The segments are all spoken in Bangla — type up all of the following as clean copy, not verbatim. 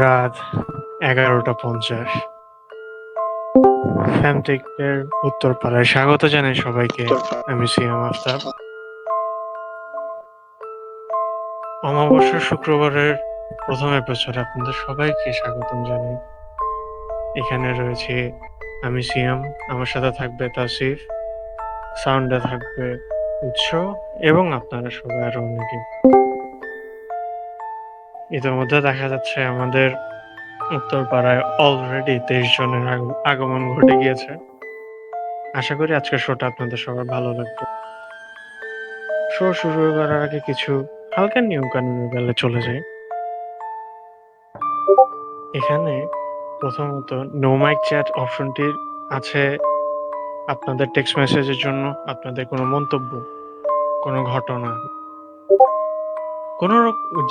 রাত 11:50 ফ্যামটেকের উত্তরপাড়ায় স্বাগত জানাই সবাইকে। আমি সিয়াম আফতাব। অমাবস্যার শুক্রবারের প্রথম এপিসোডে আপনাদের সবাইকে স্বাগতম জানাই। এখানে রয়েছে আমি সিয়াম, আমার সাথে থাকবে তাসিফ, সাউন্ডে থাকবে উৎস এবং আপনারা সবাই আরো অনেকে। ইতিমধ্যে দেখা যাচ্ছে আমাদের উত্তরপাড়ায় অলরেডি 23 জনের আগমন ঘটে গিয়েছে। আশা করি আজকের শোটা আপনাদের সবার ভালো লাগবে। শো শুরু করার আগে কিছু হালকা নিয়ম কানুনের বেলা চলে যায়। এখানে প্রথমত নো মাইক চ্যাট অপশনটি আছে আপনাদের টেক্সট মেসেজের জন্য। আপনাদের কোনো মন্তব্য, কোনো ঘটনা,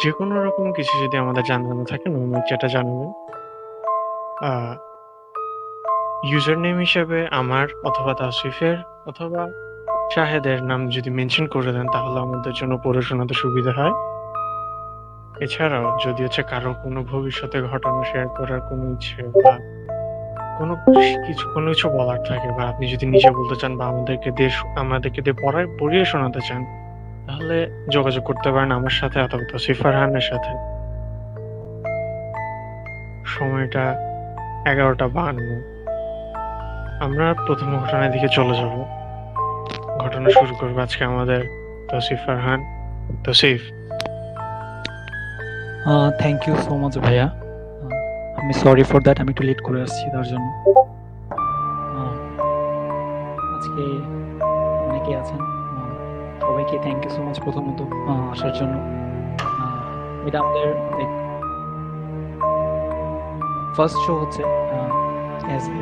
যে কোনো রকম কিছু যদি আমাদের জানানো থাকে নো মাইক চ্যাটে জানাবেন। ইউজার নেম হিসেবে আমার অথবা তাসিফের অথবা শাহেদের নাম যদি মেনশন করে দেন তাহলে আমাদের জন্য পড়ে শোনাতে সুবিধা হয়। এছাড়াও যদি কারো কোনো ভবিষ্যতে ঘটনা শেয়ার করার কোনো ইচ্ছে বা কোনো কিছু বলার থাকে, বা আপনি যদি নিজে বলতে চান বা আমাদেরকে দিয়ে পড়িয়ে শোনাতে চান, তাহলে যোগাযোগ করতে পারেন আমার সাথে অথবা তাসিফ ফারহানের সাথে। সময়টা 11:52। আমরা প্রথম ঘটনার দিকে চলে যাব। ঘটনা শুরু করবে আজকে আমাদের Tasif Farhan. Tasif. Thank you so much ভাইয়া। আমি সরি ফর দ্যাট, আমি একটু লেট করে আসছি তার জন্য। আজকে অনেকে আছেন, সবাইকে থ্যাংক ইউ সো মাচ প্রথমত আসার জন্য। এটা আমাদের ফার্স্ট শো হচ্ছে অ্যাজ এ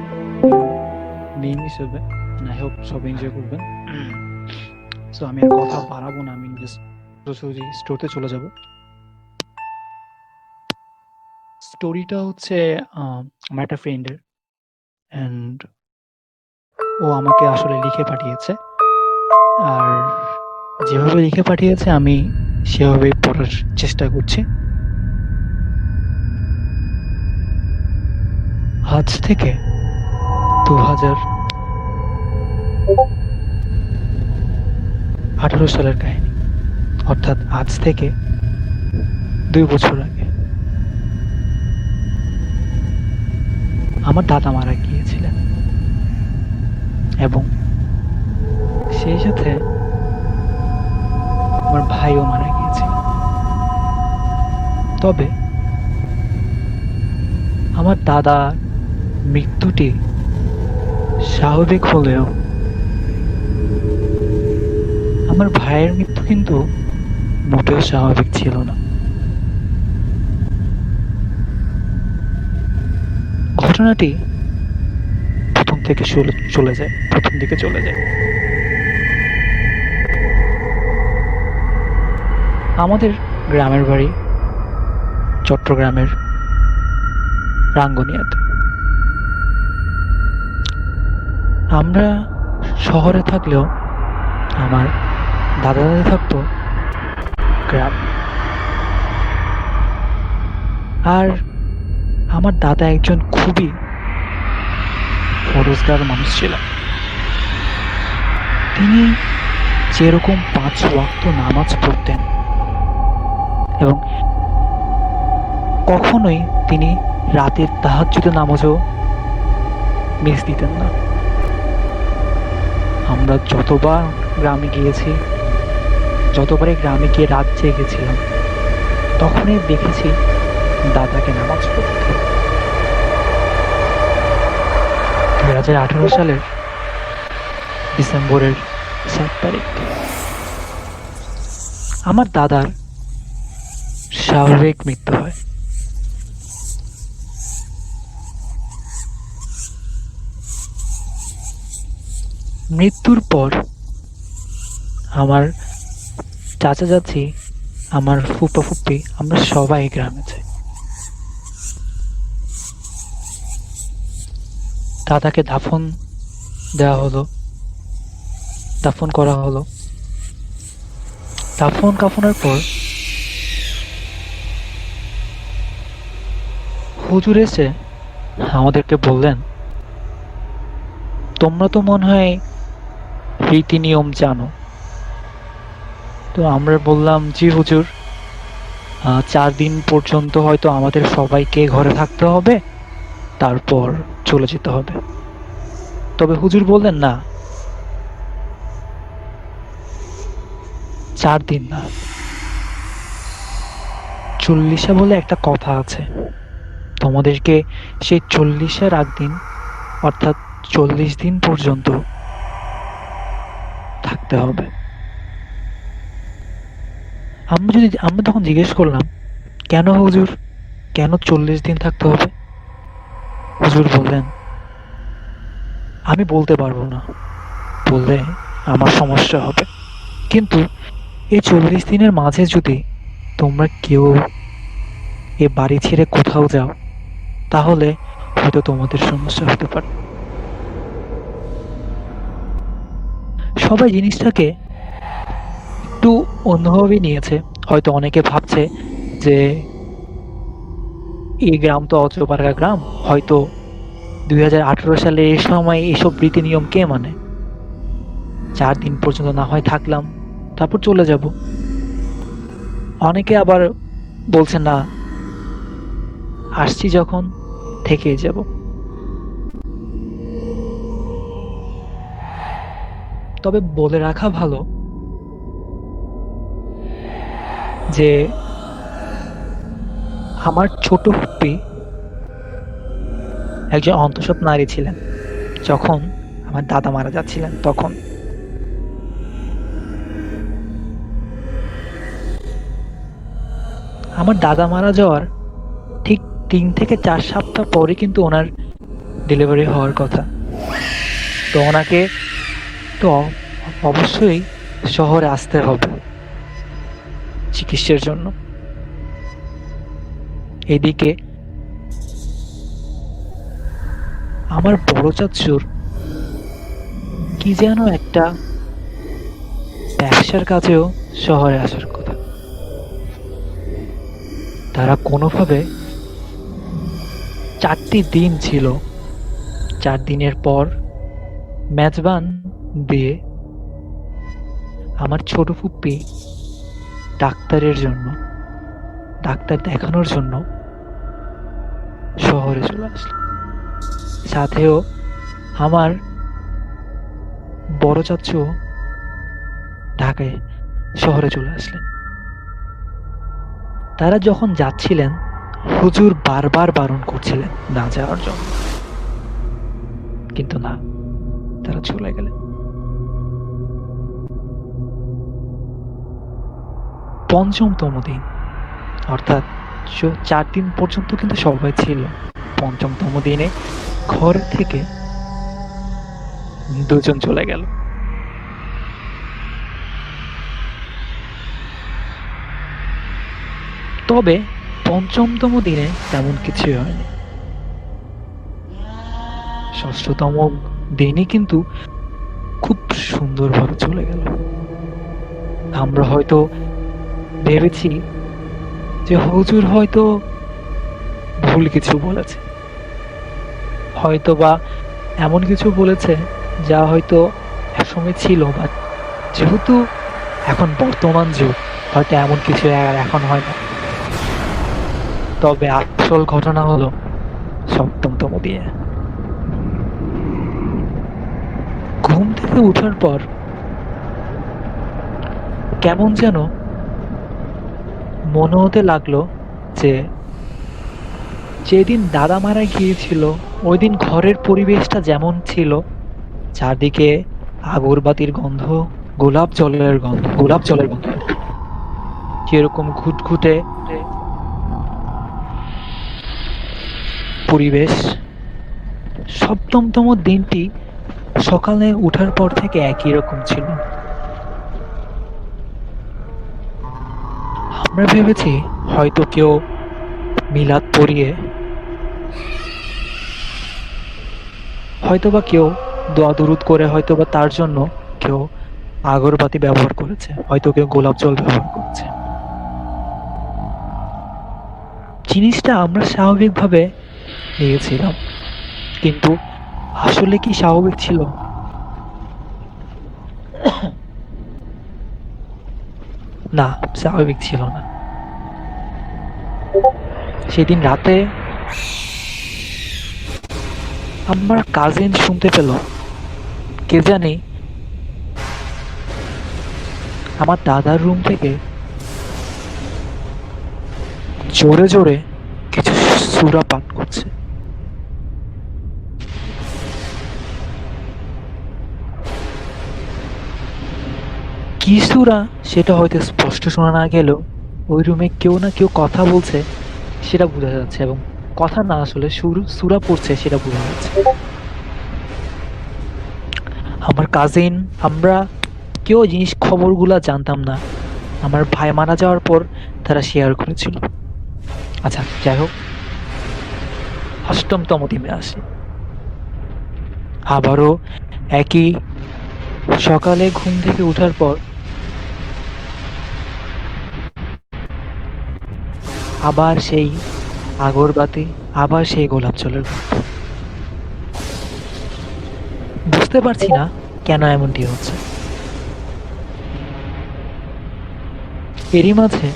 নেম হিসেবে। আই হোপ সবাই এনজয় করবেন। সো আমি আর কথা বাড়াবো না, আমি জাস্ট সরাসরি স্টোরিতে চলে যাব। স্টোরিটা হচ্ছে আমার একটা ফ্রেন্ডের, অ্যান্ড ও আমাকে আসলে লিখে পাঠিয়েছে। আর যেভাবে লিখে পাঠিয়েছে আমি সেভাবেই পড়ার চেষ্টা করছি। আজ থেকে 2018 সালের কাহিনী, অর্থাৎ আজ থেকে 2 বছর আগে আমার দাদা মারা গিয়েছিলেন এবং সেই সাথে আমার ভাইও মারা গিয়েছিল। তবে আমার দাদার মৃত্যুটি স্বাভাবিক হলেও আমার ভাইয়ের মৃত্যু কিন্তু মোটেও স্বাভাবিক ছিল না। ঘটনাটি প্রথম দিকে চলে যায়। আমাদের গ্রামের বাড়ি চট্টগ্রামের রাঙ্গুনিয়াতে। আমরা শহরে থাকলেও আমার দাদা দাদি থাকতো গ্রাম। আর আমার দাদা একজন খুবই ফরজগার মানুষ ছিলেন। তিনি যেরকম 5 ওয়াক্ত নামাজ পড়তেন এবং কখনোই তিনি রাতের তাহাজ্জুদের নামাজও মিস দিতেন না। আমরা যতবারই গ্রামে গিয়ে রাত জেগেছিলাম, তখনই দেখেছি দাদাকে নামাজ পড়তে। 2018 সালের ডিসেম্বরের 7 তারিখ আমার দাদার স্বাভাবিক মৃত্যু হয়। মৃত্যুর পর আমার চাচা চাচি, আমার ফুপা ফুপ্পি, আমরা সবাই গ্রামে যাই। দাদাকে দাফন করা হলো। দাফন কাফনের পর হুজুর এসে আমাদেরকে বললেন, তোমরা তো মনে হয় রীতি নিয়ম জানো। তো আমরা বললাম, জি হুজুর, 4 দিন পর্যন্ত হয়তো আমাদের সবাইকে ঘরে থাকতে হবে, তারপর চলে যেতে হবে। তবে হুজুর বললেন, না, 4 দিন না, 40 বলে একটা কথা আছে, তোমাদেরকে সেই 40-এর আগদিন অর্থাৎ 40 দিন পর্যন্ত থাকতে হবে। আমরা তখন জিজ্ঞেস করলাম, কেন হুজুর, কেন 40 দিন থাকতে হবে? হুজুর বললেন, আমি বলতে পারবো না, বললে আমার সমস্যা হবে, কিন্তু এই 40 দিনের মাঝে যদি তোমরা কেউ এ বাড়ি ছেড়ে কোথাও যাও, তাহলে হয়তো তোমাদের সমস্যা হতে পারে। সবাই জিনিসটাকে একটু অন্যভাবে নিয়েছে। হয়তো অনেকে ভাবছে যে এই গ্রাম তো অজপাড়া গ্রাম, হয়তো 2018 সালে এই সময় এসব রীতি নিয়ম কে মানে? 4 দিন পর্যন্ত না হয় থাকলাম, তারপর চলে যাব। অনেকে আবার বলছে, না, আসছি যখন থেকেই যাব। তবে বলে রাখা ভালো যে আমার ছোট ফুপি একজন অন্তঃসত্ত্বা নারী ছিলেন যখন আমার দাদা মারা যাচ্ছিলেন। তখন আমার দাদা মারা যাওয়ার ঠিক 3 থেকে 4 সপ্তাহ পরে কিন্তু ওনার ডেলিভারি হওয়ার কথা। তো ওনাকে তো অবশ্যই শহরে আসতে হবে চিকিৎসার জন্য। এদিকে আমার বড় চাচুর কি যেন একটা ব্যবসার কাজেও শহরে আসার কথা। তারা কোনোভাবে 4টি দিন ছিল, 4 দিনের পর মেজবান দিয়ে আমার ছোট ফুপ্পি ডাক্তার দেখানোর জন্য শহরে চলে আসলো। সাথেও আমার বড় চাচু ঢাকায় শহরে চলে আসলেন। তারা যখন যাচ্ছিলেন, হুজুর বারবার বারণ করছিলেন না যাওয়ার জন্য, কিন্তু না, তারা চলে গেলেন। পঞ্চমতম দিন, অর্থাৎ 4 দিন পর্যন্ত কিন্তু সবাই ছিল। পঞ্চমতম দিনে ঘর থেকে 2 জন চলে গেল। তবে পঞ্চমতম দিনে তেমন কিছুই হয়নি। ষষ্ঠতম দিনই কিন্তু খুব সুন্দরভাবে চলে গেল। আমরা হয়তো ভেবেছি যে হুজুর হয়তো ভুল কিছু বলেছে, হয়তো বা এমন কিছু বলেছে যা হয়তো একসময় ছিল, বা যেহেতু এখন বর্তমান যুগ, হয়তো এমন কিছু আর এখন হয় না। তবে আসল ঘটনা হলো সপ্তমতম দিনে। ঘুম থেকে ওঠার পর কেমন যেন মনে হতে লাগলো যে যেদিন দাদা মারা গিয়েছিল ওই দিন ঘরের পরিবেশটা যেমন ছিল, চারদিকে আগরবাতির গন্ধ, গোলাপ জলের গন্ধ, যেরকম ঘুটঘুটে পরিবেশ। সপ্তমতম দিনটি সকালে উঠার পর থেকে একই রকম ছিল। আমরা ভেবেছি হয়তো কেউ মিলাদ পড়িয়ে, হয়তোবা কেউ দোয়া দুরুদ করে, হয়তোবা তার জন্য কেউ আগরবাতি ব্যবহার করেছে, হয়তো কেউ গোলাপ জল ব্যবহার করেছে। জিনিসটা আমরা স্বাভাবিকভাবে নিয়েছিলাম, কিন্তু আসলে কি স্বাভাবিক ছিল? না, স্বাভাবিক ছিল না। সেদিন রাতে আমার কাজিন শুনতে পেল কে জানি আমার দাদার রুম থেকে জোরে জোরে কিছু সূরা পাঠ করছে। কি সূরা সেটা হয়তো স্পষ্ট শোনা না গেলেও ওই রুমে কেউ না কেউ কথা বলছে সেটা বোঝা যাচ্ছে, এবং কথা না আসলে সূরা পড়ছে সেটা বোঝা যাচ্ছে। আমার কাজিন, আমরা কেউ জিনিস খবরগুলা জানতাম না। আমার ভাই মারা যাওয়ার পর তারা শেয়ার করেছিল। আচ্ছা, যাই হোক, অষ্টমতম দিনে আসি। আবারও একই সকালে ঘুম থেকে ওঠার পর আবার সেই আগরবাতি, আবার সেই গোলাপ জলের গন্ধ। বুঝতে পারছি না কেন এমনটি হচ্ছে। এরই মাঝে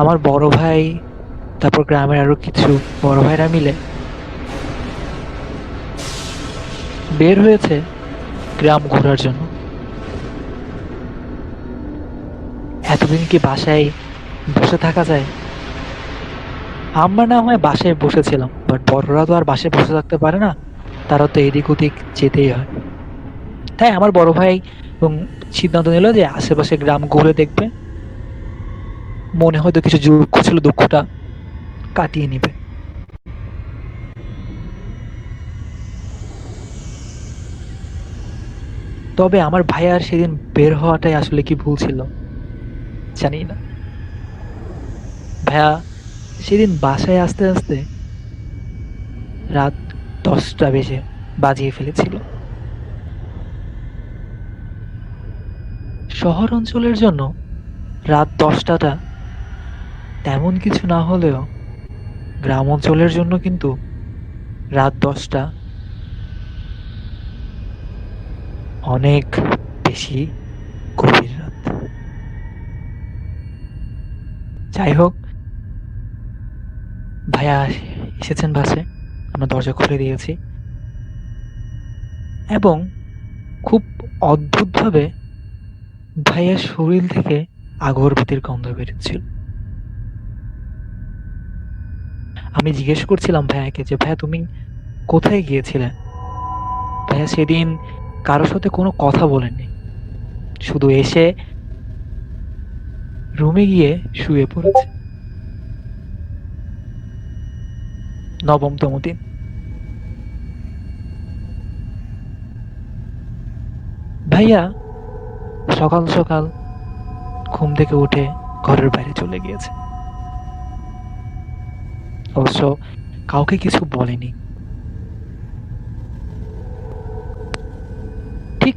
আমার বড় ভাই, তারপর গ্রামের আরো কিছু বড় ভাইরা মিলে বের হয়েছে গ্রাম ঘোরার জন্য। এতদিন কি বাসায় বসে থাকা যায়? আমরা না হয় বাসায় বসেছিলাম, বাট বড়রা তো আর বাসায় বসে থাকতে পারে না, তারা তো এদিক ওদিক যেতেই হয়। তাই আমার বড় ভাই এবং সিদ্ধান্ত নিল যে আশেপাশে গ্রাম ঘুরে দেখবে, মনে হয়তো কিছু দুঃখ ছিল, দুঃখটা কাটিয়ে নিবে। তবে আমার ভাইয়ার সেদিন বের হওয়াটাই আসলে কি ভুল ছিল জানি না। ভাইয়া সেদিন বাসায় আসতে আসতে রাত 10টা বাজিয়ে ফেলেছিল। শহর অঞ্চলের জন্য রাত 10টাটা তেমন কিছু না হলেও গ্রাম অঞ্চলের জন্য কিন্তু রাত 10টা অনেক বেশি গভীর রাত। যাই হোক, ভাইয়া এসেছেন বাসে, আমরা দরজা খুলে দিয়েছি, এবং খুব অদ্ভুতভাবে ভাইয়ার শরীর থেকে আগরবাতির গন্ধ বেরোচ্ছিল। আমি জিজ্ঞেস করছিলাম ভাইয়াকে যে ভাইয়া তুমি কোথায় গিয়েছিলে? ভাইয়া সেদিন কারোর সাথে কোনো কথা বলেননি, শুধু এসে রুমে গিয়ে শুয়ে পড়েছে। নবমতম দিন। ভাইয়া সকাল সকাল ঘুম থেকে উঠে ঘরের বাইরে চলে গিয়েছে, অবশ্য কাউকে কিছু বলেনি। ঠিক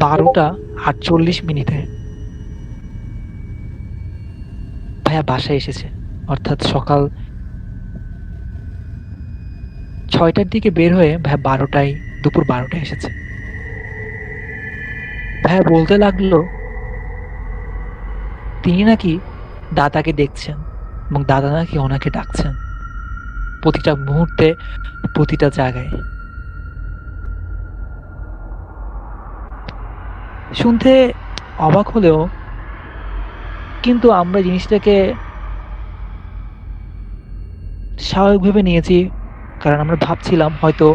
12টা 48 মিনিটে ভাইয়া বাসায় এসেছে, অর্থাৎ সকাল 6টার দিকে বের হয়ে ভাইয়া দুপুর 12টায় এসেছে। ভাইয়া বলতে লাগলো তিনি নাকি দাদাকে দেখছেন এবং দাদা নাকি ওনাকে ডাকছেন প্রতিটা মুহূর্তে, প্রতিটা জায়গায়। শুনতে অবাক হলেও কিন্তু আমরা জিনিসটাকে স্বাভাবিকভাবে নিয়েছি, কারণ আমরা ভাবছিলাম হয়তো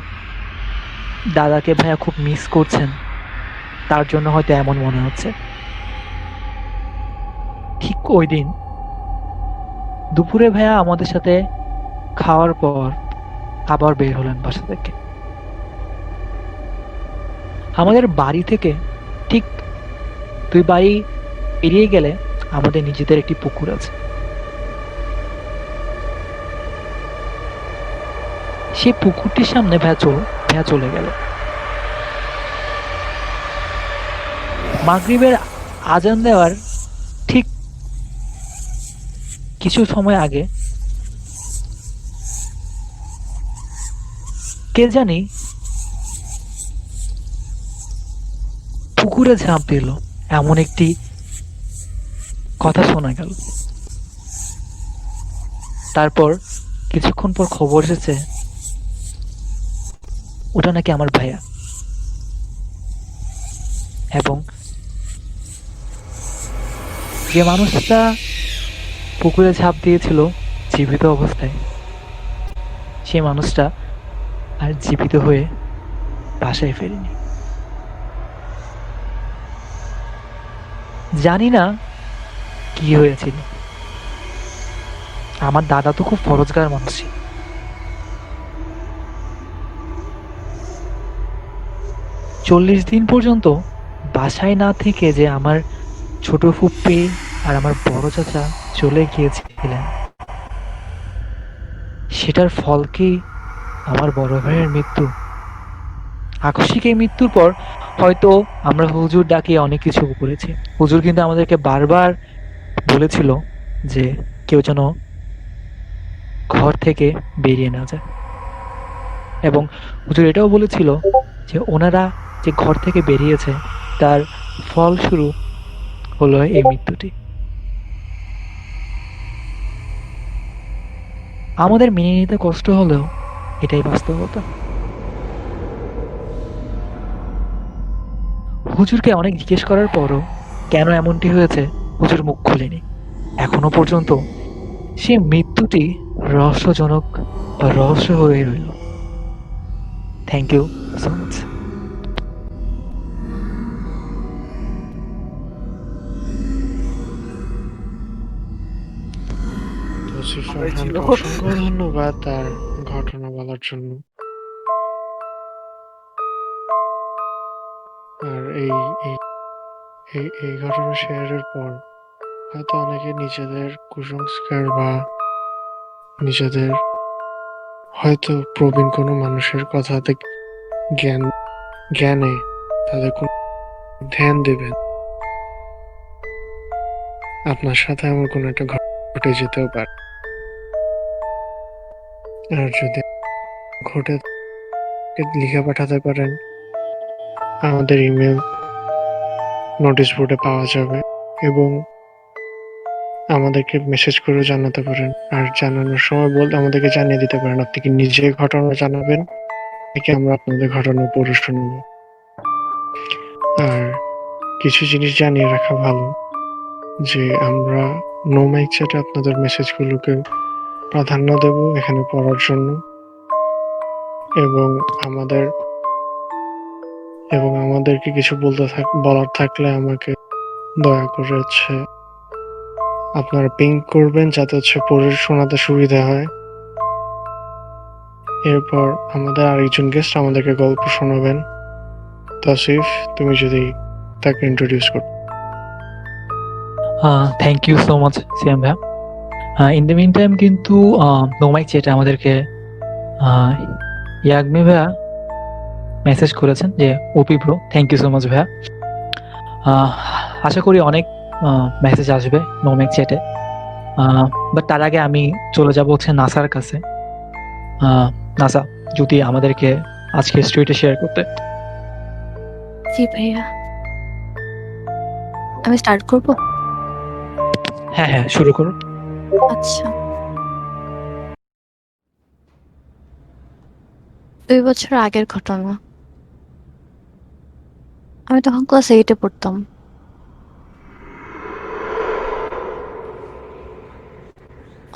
দাদাকে ভাইয়া খুব মিস করছেন, তার জন্য হয়তো এমন মনে হচ্ছে। ঠিক ওই দিন দুপুরে ভাইয়া আমাদের সাথে খাওয়ার পর আবার বের হলেন বাসা থেকে। আমাদের বাড়ি থেকে ঠিক 2 বাড়ি এড়িয়ে গেলে আমাদের নিজেদের একটি পুকুর আছে। সেই পুকুরটির সামনে ভাইয়া চলে গেল। মাগরিবের আজান দেওয়ার ঠিক কিছু সময় আগে কে জানি পুকুরে ঝাঁপ দিল, এমন একটি কথা শোনা গেল। তারপর কিছুক্ষণ পর খবর এসেছে ওটা নাকি আমার ভাইয়া, এবং যে মানুষটা পুকুরে ঝাঁপ দিয়েছিল জীবিত অবস্থায়, সে মানুষটা আর জীবিত হয়ে বাসায় ফেরেনি। জানি না কি হয়েছিল। আমার দাদা তো খুব ফরজগার মানুষ ছিল। 40 দিন পর্যন্ত বাসায় না থেকে যে আমার ছোট ফুপ্পি আর আমার বড় চাচা চলে গিয়েছিলেন, সেটার ফল কি আমার বড় ভাইয়ের মৃত্যু। আকস্মিক এই মৃত্যুর পর হয়তো আমরা হুজুর ডাকিয়ে অনেক কিছু করেছি। হুজুর কিন্তু আমাদেরকে বারবার বলেছিল যে কেউ যেন ঘর থেকে বেরিয়ে না যায়, এবং হুজুর এটাও বলেছিল যে ওনারা যে ঘর থেকে বেরিয়েছে তার ফলস্বরূপ হলো এই মৃত্যুটি। আমাদের মেনে নিতে কষ্ট হলেও এটাই বাস্তবতা। হুজুরকে অনেক জিজ্ঞেস করার পরও কেন এমনটি হয়েছে হুজুর মুখ খোলেনি। এখনো পর্যন্ত সে মৃত্যুটি রহস্যজনক বা রহস্য হয়ে রইল। Thank you so much. Tousif ভালোই ছিল। রায়হানকে অসংখ্য ধন্যবাদ তার ঘটনা বলার জন্য। আর এই এই এই এই ঘটনা শেয়ারের পর হয়তো অনেকে নিজেদের কুসংস্কার বা নিজেদের হয়তো প্রবীণ কোনো মানুষের কথাতে জ্ঞানে তাদের কোনো ধ্যান দেবেন। আপনার সাথে এমন কোনো একটা ঘটে যেতেও পারে। আর যদি ঘটে লিখে পাঠাতে পারেন, আমাদের ইমেল নোটিশ বোর্ডে পাওয়া যাবে, এবং আমাদেরকে মেসেজ করেও জানাতে পারেন। আর জানানোর সময় আমাদেরকে জানিয়ে দিতে পারেন আপনি কি নিজে ঘটনা জানাবেন নাকি আমরা আপনাদের ঘটনা পড়ে শুনবো। আর কিছু জিনিস জানিয়ে রাখা ভালো যে আমরা নো মাইক চ্যাটে আপনাদের মেসেজগুলোকে প্রাধান্য দেব এখানে পড়ার জন্য, এবং আমাদের আমাদেরকে কিছু বলার থাকলে আমাকে দয়া করে আপনারা পিং করবেন যাতে পড়ে শোনাতে সুবিধা হয়। এরপর আমাদের আরেকজন গেস্ট আমাদেরকে গল্প শোনাবেন। তাসিফ, তুমি যদি তাকে ইন্ট্রোডিউস করো। থ্যাংক ইউ সো মাচ সিয়াম ভাইয়া। ইন দ্য মিন টাইম কিন্তু নোমাইক চ্যাটে আমাদেরকে ইয়াগমি ভাইয়া মেসেজ করেছেন যে OP bro, thank you so much ভাইয়া। আশা করি অনেক মেসেজ আসবে নোমাইক চ্যাটে, বাট তার আগে আমি চলে যাব নাসার কাছে। নাসা, যদি আমাদেরকে আজকে স্টোরিটা শেয়ার করতে। জি ভাইয়া, আমি স্টার্ট করব। হ্যাঁ হ্যাঁ, শুরু করো। আচ্ছা, 2 বছর আগের ঘটনা। আমি তখন ক্লাস 8-এ পড়তাম।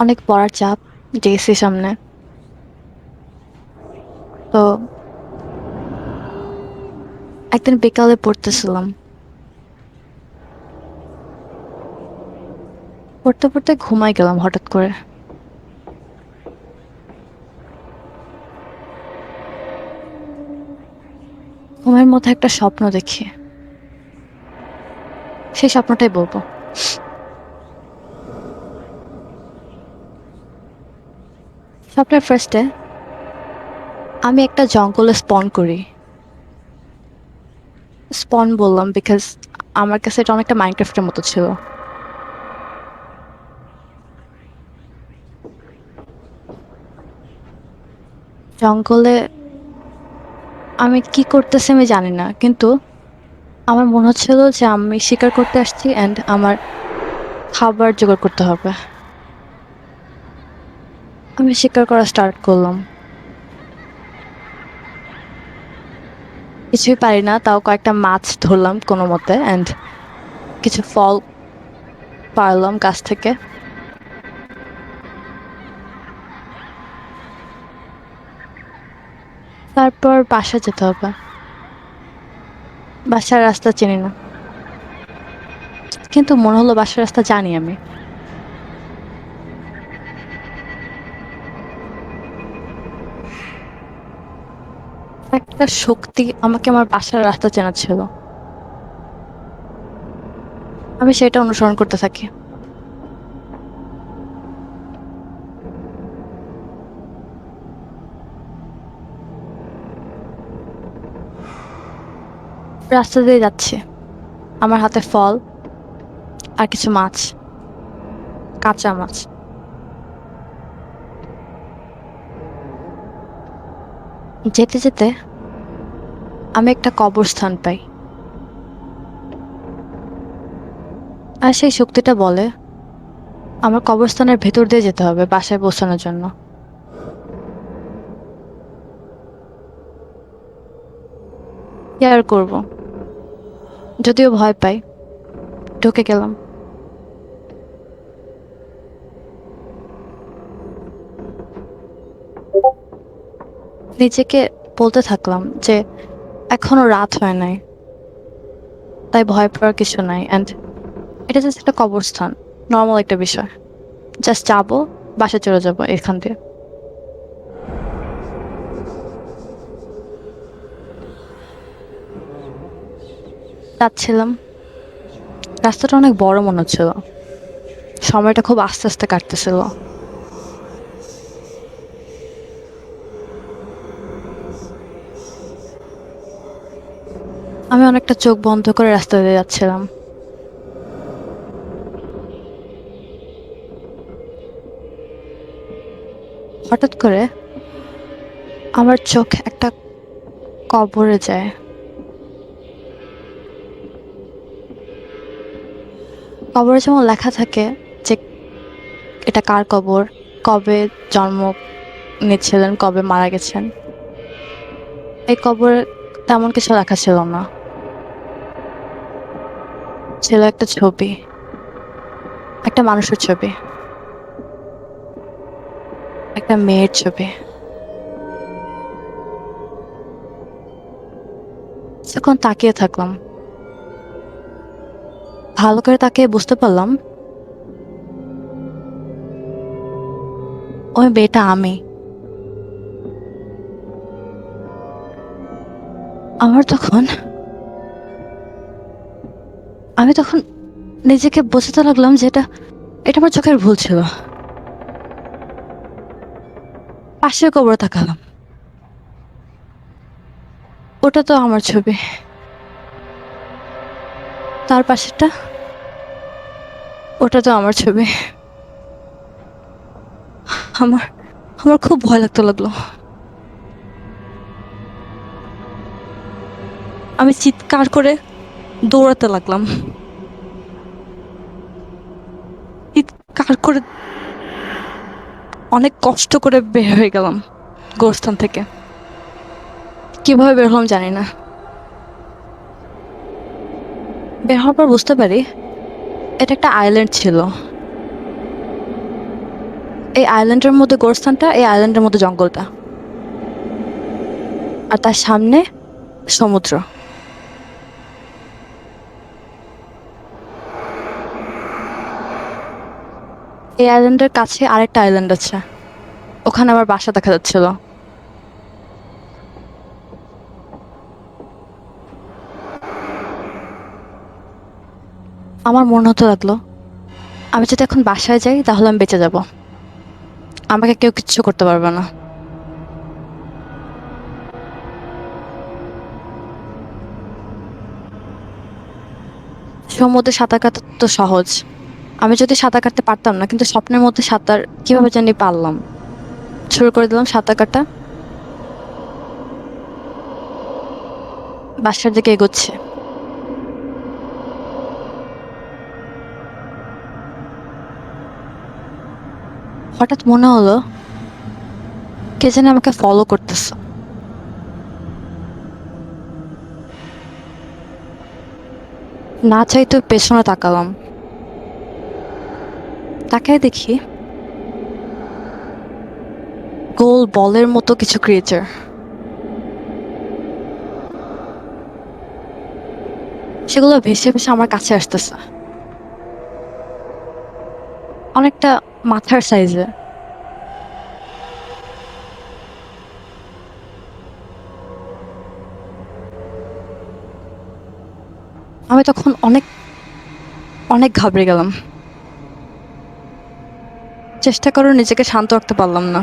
অনেক পড়ার চাপ, ডিএসসি সামনে। তো একদিন বিকালে পড়তেছিলাম, পড়তে পড়তে ঘুমাই গেলাম হঠাৎ করে। ঘুমের মধ্যে একটা স্বপ্ন দেখি, সেই স্বপ্নটাই বলবো। স্বপ্নের ফার্স্টে আমি একটা জঙ্গলে স্পন করি। স্পন বললাম বিকজ আমার কাছে এটা অনেকটা মাইনক্রাফটের মতো ছিল। জঙ্গলে আমি কি করতেছি আমি জানি না, কিন্তু আমার মনে হচ্ছিল যে আমি শিকার করতে আসছি অ্যান্ড আমার খাবার জোগাড় করতে হবে। আমি শিকার করা স্টার্ট করলাম। কিছুই পারি না, তাও কয়েকটা মাছ ধরলাম কোনো মতে, অ্যান্ড কিছু ফল পারলাম গাছ থেকে। তারপর বাসা যেতে হবে। বাসার রাস্তা চিনি না, কিন্তু মনে হলো বাসার রাস্তা জানি আমি। একটা শক্তি আমাকে আমার বাসার রাস্তা চেনাচ্ছিল। আমি সেটা অনুসরণ করতে থাকি। রাস্তা দিয়ে যাচ্ছি, আমার হাতে ফল আর কিছু মাছ, কাঁচা মাছ। যেতে যেতে আমি একটা কবরস্থান পাই, আর সেই শক্তিটা বলে আমার কবরস্থানের ভেতর দিয়ে যেতে হবে বাসায় পৌঁছানোর জন্য। কি আর করবো, যদিও ভয় পাই, ঢুকে গেলাম। নিজেকে বলতে থাকলাম যে এখনো রাত হয় নাই, তাই ভয় পাওয়ার কিছু নাই, অ্যান্ড এটা জাস্ট একটা কবরস্থান, নর্মাল একটা বিষয়। জাস্ট যাবো, বাসা চলে যাবো এখান দিয়ে। যাচ্ছিলাম, রাস্তাটা অনেক বড় মনে হচ্ছিল, সময়টা খুব আস্তে আস্তে কাটতেছিল। আমি অনেকটা চোখ বন্ধ করে রাস্তা দিয়ে যাচ্ছিলাম। হঠাৎ করে আমার চোখ একটা কবরে যায়। কবরে যেমন লেখা থাকে যে এটা কার কবর, কবে জন্ম নিচ্ছিলেন, কবে মারা গেছেন, এই কবরে তেমন কিছু লেখা ছিল না। ছিল একটা ছবি, একটা মানুষের ছবি, একটা মেয়ের ছবি। যখন তাকিয়ে থাকলাম, ভালো করে তাকিয়ে বুঝতে পারলাম ওই মেয়েটা আমি। আমার তখন আমি তখন নিজেকে বোঝাতে লাগলাম যে এটা এটা আমার চোখের ভুল ছিল। পাশের কবরে তাকালাম, ওটা তো আমার ছবি। তার পাশেরটা, ওটা তো আমার ছবি। আমার আমার খুব ভয় লাগতে লাগলো। আমি চিৎকার করে দৌড়াতে লাগলাম, চিৎকার করে অনেক কষ্ট করে বের হয়ে গেলাম গোরস্থান থেকে। কিভাবে বের হলাম জানি না। বের হওয়ার পর বুঝতে পারি এটা একটা আইল্যান্ড ছিল। এই আইল্যান্ডের মধ্যে গোরস্থানটা, এই আইল্যান্ডের মধ্যে জঙ্গলটা, আর তার সামনে সমুদ্র। এই আইল্যান্ডের কাছে আরেকটা আইল্যান্ড আছে, ওখানে আমার বাসা দেখা যাচ্ছিল। আমার মনে হতে লাগলো আমি যদি এখন বাসায় যাই তাহলে আমি বেঁচে যাব, আমাকে কেউ কিচ্ছু করতে পারবে না। সমুদ্রে সাঁতার কাটা তো সহজ, আমি যদি সাঁতার কাটতে পারতাম না, কিন্তু স্বপ্নের মধ্যে সাঁতার কিভাবে জানি পারলাম। শুরু করে দিলাম সাঁতার কাটা। বাসার দিকে এগোচ্ছে। হঠাৎ মনে হলো কে যেন আমাকে ফলো করতেছে। না চাইতে পেছনে তাকালাম, তাকায় দেখি গোল বলের মতো কিছু ক্রিয়েচার। সেগুলো ভেসে ভেসে আমার কাছে আসতেছে, অনেকটা মাথার সাইজে। আমি তখন অনেক অনেক ঘাবড়ে গেলাম, চেষ্টা করে নিজেকে শান্ত রাখতে পারলাম না।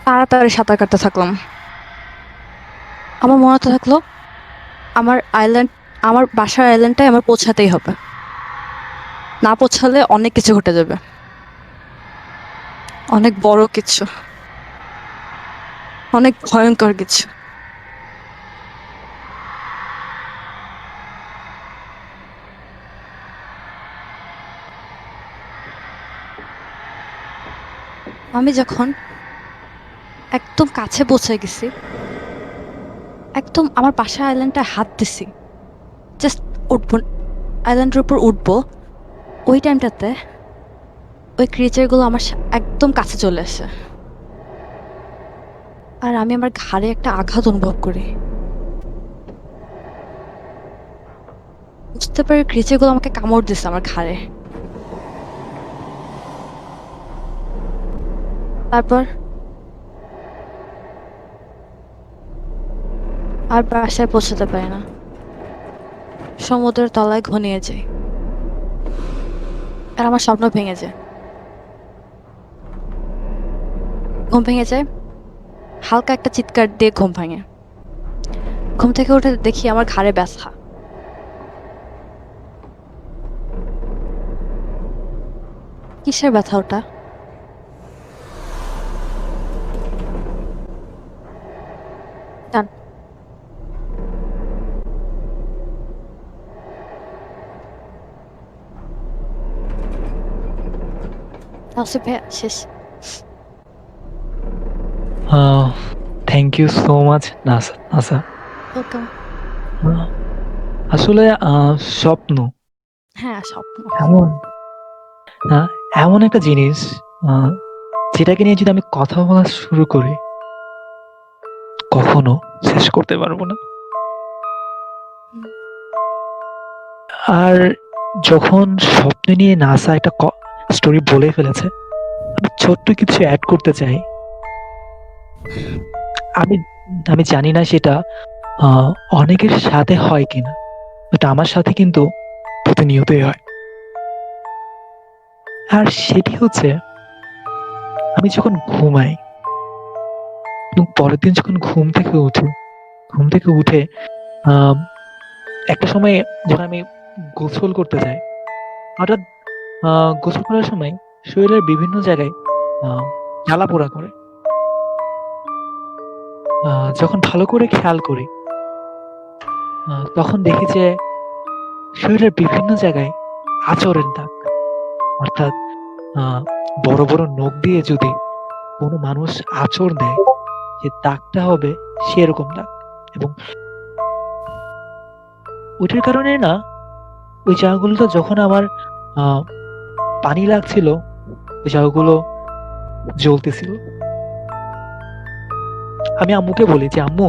তাড়াতাড়ি সাঁতার কাটতে থাকলাম। আমার মনে হতে থাকলো আমার আইল্যান্ড, আমার বাসার আইল্যান্ডটাই আমার পৌঁছাতেই হবে, না পৌঁছালে অনেক কিছু ঘটে যাবে, অনেক বড় কিছু, অনেক ভয়ঙ্কর কিছু। আমি যখন একদম কাছে পৌঁছে গেছি, একদম আমার বাসার আইল্যান্ডটা হাত দিছি, জাস্ট উঠবো, আইল্যান্ডের উপর উঠবো, ওই টাইমটাতে ওই ক্রিয়েচারগুলো আমার একদম কাছে চলে আসে। আর আমি আমার ঘাড়ে একটা আঘাত অনুভব করি। বুঝতে পারি ক্রিয়েচারগুলো আমাকে কামড় দিছে আমার ঘাড়ে। তারপর আর বাসায় পৌঁছাতে পারি না, সমুদ্রের তলায় ঘনিয়ে যাই, আর আমার স্বপ্ন ভেঙে যায়। ঘুম ভেঙে যায়, হালকা একটা চিৎকার দিয়ে ঘুম ভাঙে। ঘুম থেকে উঠে দেখি আমার ঘাড়ে ব্যথা। কিসের ব্যথা ওটা? টান। তাহলে ভাইয়া শেষ। Thank you so much Nasa. Nasa welcome. আহ, আসলে স্বপ্ন হ্যাঁ, স্বপ্ন। এমন আহ, এমন একটা জিনিস আহ, যেটাকে নিয়ে যদি আমি কথা বলা শুরু করি কখনো শেষ করতে পারবো না। হুম। আর যখন স্বপ্ন নিয়ে নাসা একটা স্টোরি বলে ফেলেছে, আমি ছোট্ট কিছু অ্যাড করতে চাই। আমি আমি জানি না সেটা আহ, অনেকের সাথে হয় কিনা, বাট আমার সাথে কিন্তু প্রতিনিয়তই হয়। আর সেটি হচ্ছে আমি যখন ঘুমাই এবং পরের দিন যখন ঘুম থেকে উঠে আহ, একটা সময় যখন আমি গোসল করতে যাই, হঠাৎ গোসল করার সময় শরীরের বিভিন্ন জায়গায় জ্বালা পোড়া করে। যখন ভালো করে খেয়াল করি তখন দেখি যে শরীরের বিভিন্ন জায়গায় আঁচড়ের দাগ, অর্থাৎ আহ, বড় বড় নখ দিয়ে যদি কোনো মানুষ আঁচড় দেয়, যে দাগটা হবে সেরকম দাগ। এবং ওইটার কারণে না, ওই জায়গাগুলোতে যখন আমার আহ, পানি লাগছিল, ওই জায়গাগুলো জ্বলতেছিল। আমি আম্মুকে বলি যে আম্মু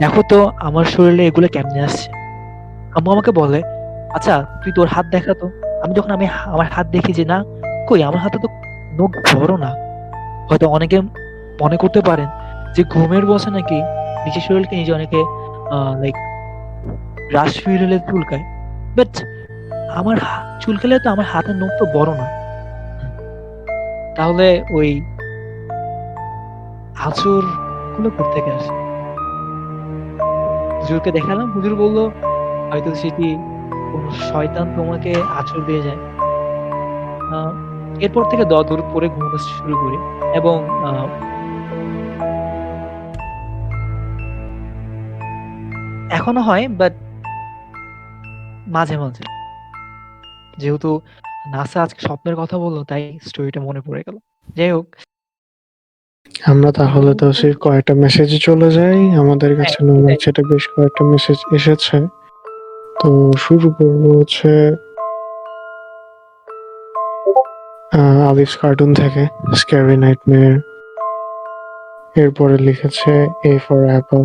দেখো তো আমার শরীরে এগুলো কেমনে আসছে। আম্মু আমাকে বলে আচ্ছা তুই তোর হাত দেখা তো। আমি আমার হাত দেখি যে না, কই আমার হাতে তো নখ বড় না। হয়তো অনেকে মনে করতে পারেন যে ঘুমের বসে নাকি নিজের শরীরকে নিজে অনেকে লাইক রাশ ফিল হলে চুলকায়, বাট আমার চুলকালে তো আমার হাতের নখ তো বড় না। তাহলে ওই আঁচড় গুলো কোত্থেকে আসে? হুজুরকে দেখালাম, হুজুর বললো হয়তো সেটি কোন শয়তান তোমাকে আঁচড় দিয়ে যায়। এরপর থেকে দূর করে ঘুমানো শুরু করি এবং এখনো হয়, বাট মাঝে মাঝে। যেহেতু নাসা আজকে স্বপ্নের কথা বললো, তাই স্টোরিটা মনে পড়ে গেল। যাই হোক, আমরা তাহলে তো সেই কয়েকটা মেসেজে চলে যাই। আমাদের কাছে হ্যাঁ, নোম্যাক এটাই। চ্যাটে বেশ কয়েকটা মেসেজ এসেছে। তো শুরু করবো হচ্ছে আলিফ কার্টুন থেকে, স্ক্যারি নাইটমেয়ার। এরপরে লিখেছে A for Apple,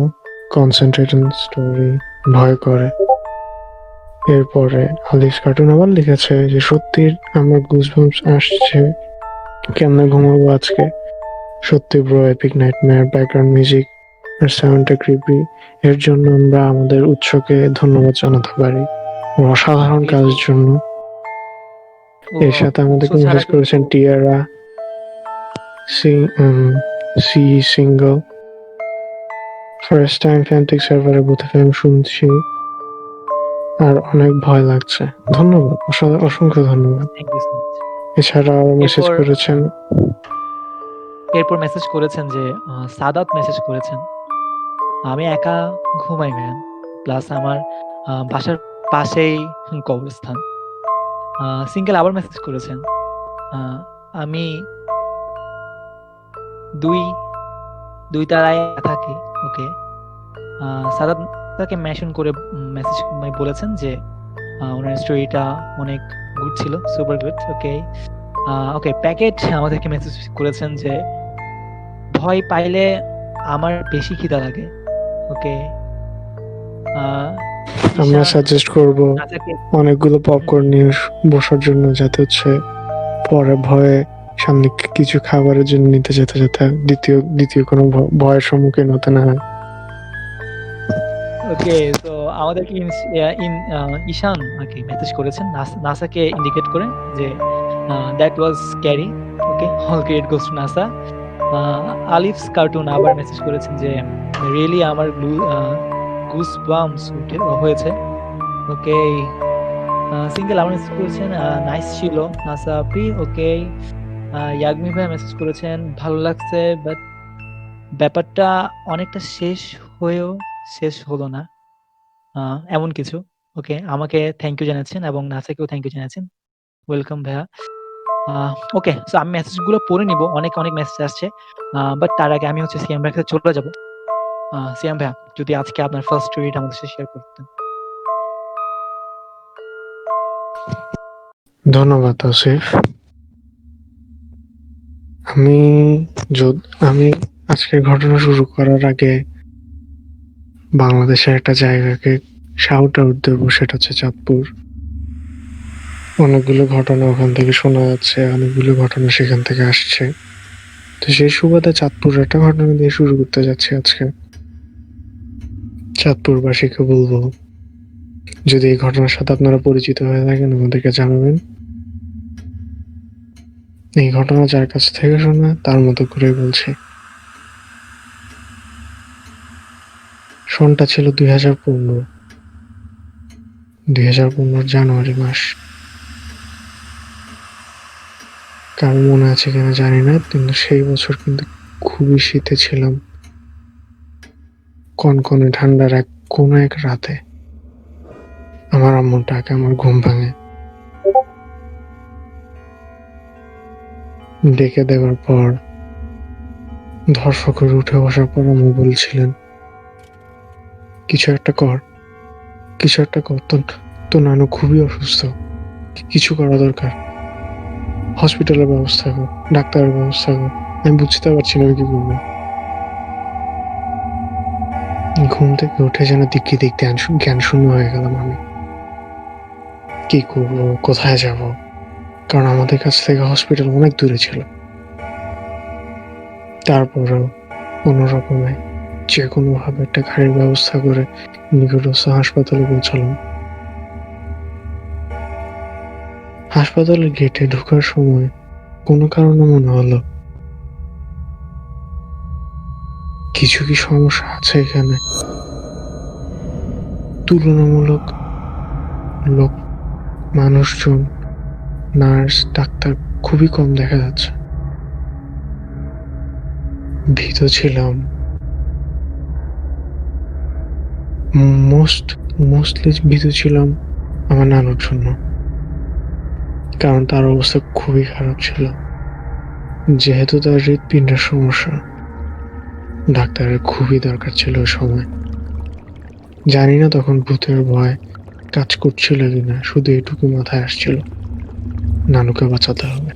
concentration story, ভয় করে। এরপরে আলিফ কার্টুন আবার লিখেছে যে সত্যির আমার গুজবাম্পস আসছে, কেমনে ঘুমাবো আজকে, সত্যি bro epic nightmare, background music আর সাউন্ডটা ক্রিপি। এর জন্য আমরা আমাদের উৎসকে ধন্যবাদ জানাতে পারি ওর অসাধারণ Obviously, কাজের জন্য। ও এর সাথে উৎস আমাদেরকে ছাড়া মেসেজ কিন্তু করেছেন টিয়ারা, সি সিঙ্গল, ফার্স্ট টাইম ফ্যান্টিক সার্ভারে বুথে ফ্যাম শুনছি, আর অনেক ভয় লাগছে। ধন্যবাদ, অসংখ্য ধন্যবাদ। Thank you so much. এছাড়াও মেসেজ এরপর করেছেন এরপর মেসেজ করেছেন যে সাদাত মেসেজ করেছেন, আমি একা ঘুমাই ম্যাম, প্লাস আমার বাসার পাশেই কবরস্থান। সিঙ্গেল আবার মেসেজ করেছেন, আহ, আমি দুই দুই তারায় থাকি। ওকে, সাদাত তাকে মেনশন করে মেসেজ বলেছেন যে ওনার স্টোরিটা অনেক গুড ছিল, সুপার গুড। ওকে, ওকে, প্যাকেট আমাদেরকে মেসেজ করেছেন যে ভয় পাইলে আমার বেশি খিদা লাগে। ওকে, আমরা ঈশান সাজেস্ট করব নাজাকে অনেকগুলো পপকর্ন নিয়ে বসার জন্য, যাতে হচ্ছে পরে ভয়ে সামনে কিছু খাবারের জন্য নিতে যেতে যেতে দ্বিতীয় কোনো ভয়ের সম্মুখীন হতে না হয়। ওকে, তো আমাদেরকে ঈশান আরকি মেসেজ করেছেন নাসাকে ইন্ডিকেট করে যে that was scary. Okay, all credit goes to Nasa. Alif's cartoon আবার মেসেজ করেছেন যে রিয়েলি আমার গুস বাম্পস হয়েছে। ওকে, সিঙ্গেল আবার মেসেজ করেছেন নাইস ছিল নাসা আপনি। ওকে, ইয়াগমি ভাই মেসেজ করেছেন ভালো লাগছে, বাট ব্যাপারটা অনেকটা শেষ হয়েও শেষ হলো না, এমন কিছু। ওকে, আমাকে থ্যাংক ইউ জানাচ্ছেন এবং নাসাকেও থ্যাংক ইউ জানাচ্ছেন। ওয়েলকাম ভাইয়া। ওকে, সো আমি মেসেজগুলো পড়ে নিব, অনেক মেসেজ আসছে, বাট তার আগে আমি হচ্ছে সিয়াম ভাইয়ের কাছে চলে যাব। সিয়াম ভাইয়া, যদি আজকে আপনার ফার্স্ট স্টোরিটা আমাদের সাথে শেয়ার করতেন। ধন্যবাদ আসিফ। আমি আমি আজকের ঘটনা শুরু করার আগে বাংলাদেশের একটা জায়গাকে শাউট আউট দেবো, সেটা হচ্ছে চাঁদপুর। অনেকগুলো ঘটনা ওখান থেকে শোনা যাচ্ছে, অনেকগুলো ঘটনা সেখান থেকে আসছে। তো সেই সুবাদে চাঁদপুরের একটা ঘটনা দিয়ে শুরু করতে যাচ্ছি আজকে। চাঁদপুরবাসীকে বলবো, যদি এই ঘটনার সাথে আপনারা পরিচিত হয়ে থাকেন আমাদেরকে জানাবেন। এই ঘটনা যার কাছ থেকে শোনা তার মতো করে বলছি। সনটা ছিল 2015 জানুয়ারি মাস। কারো মনে আছে কিনা জানি না, কিন্তু সেই বছর কিন্তু খুবই শীতে ছিলাম। কনকনে ঠান্ডার কোনো এক রাতে আমার আম্মুর ডাকে আমার ঘুম ভাঙে। ডেকে দেওয়ার পর ধর্ষক করে উঠে বসার পর আম্মু বলছিলেন, কিছু একটা কর, তো নানু খুবই অসুস্থ, কিছু করা দরকার, হসপিটালের ব্যবস্থা কর, ডাক্তারের ব্যবস্থা কর। আমি বুঝতে পারছি না আমি কি করবো। ঘুম থেকে উঠে যেন দিক জ্ঞান শূন্য হয়ে গেলাম আমি। কি করবো, কোথায় যাব, কারণ আমাদের কাছ থেকে হসপিটাল অনেক দূরে ছিল। তারপরেও কোনো রকমে যে কোনোভাবে একটা গাড়ির ব্যবস্থা করে নিকটস্থ হাসপাতালে পৌঁছালাম। হাসপাতালের গেটে ঢোকার সময় কোনো কারণে মনে হলো কিছু কি সমস্যা আছে এখানে। তুলনামূলক লোক, মানুষজন, নার্স, ডাক্তার খুবই কম দেখা যাচ্ছে। ভীত ছিলাম, মোস্টলি ভীত ছিলাম আমার নানুর জন্য, কারণ তার অবস্থা খুবই খারাপ ছিল। যেহেতু তার হৃৎপিণ্ডের সমস্যা, ডাক্তারের খুবই দরকার ছিল ওই সময়। জানি না তখন ভূতের ভয় কাজ করছিল কিনা, শুধু এটুকু মাথায় আসছিল, নানুকে বাঁচাতে হবে।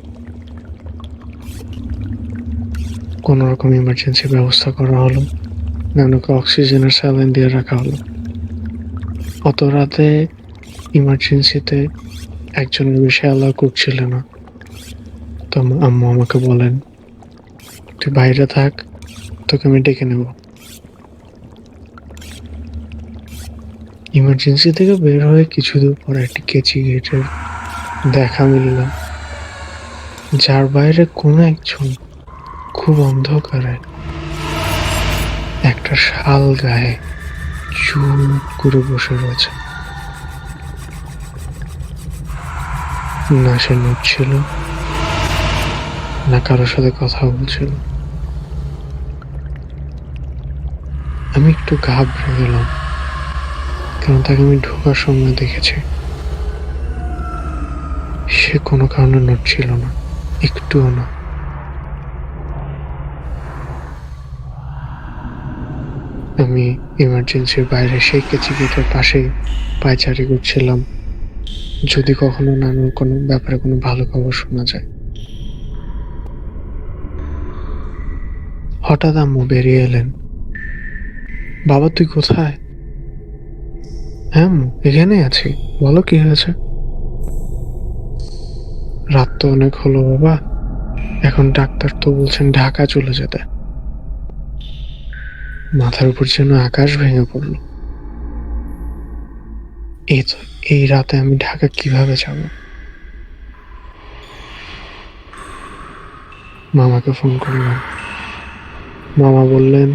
কোনো রকম ইমার্জেন্সি ব্যবস্থা করা হলো, নানুকে অক্সিজেনের স্যালাইন দিয়ে রাখা হলো। অত রাতে ইমার্জেন্সিতে একজনের বেশি অ্যালাউ করছিল না, তো আম্মু আমাকে বলেন, তুই বাইরে থাক, তোকে আমি ডেকে নেব। ইমার্জেন্সি থেকে বের হয়ে কিছু দূর পর একটি কেচি গেটের দেখা মিলল, যার বাইরে কোনো একজন খুব অন্ধকারে একটা শাল গায়ে চুপ করে বসে রয়েছে। না সে নড়ছিল, না কারোর সাথে কথা বলছিল। আমি একটু ঘাবড়ে গেলাম, কারণ তাকে আমি ঢোকার সময় দেখেছি। সে কোনো কারণে নড়ছিল না, একটুও না। আমি ইমার্জেন্সির বাইরে সেই কেচি গেটের পাশেই পায়চারি করছিলাম, যদি কখনো নানুর কোনো ব্যাপারে কোনো ভালো খবর শোনা যায়। হঠাৎ আম্মু বেরিয়ে এলেন। বাবা তুই কোথায়? হ্যাঁ আম্মু, এখানেই আছি, বলো কি হয়েছে? রাত তো অনেক হলো বাবা, এখন ডাক্তার তো বলছেন ঢাকা চলে যেতে। মাথার উপর যেন আকাশ ভেঙে পড়ল। এই রাতে আমি ঢাকা কিভাবে যাব? মামাকে ফোন করলাম। মামা বললেন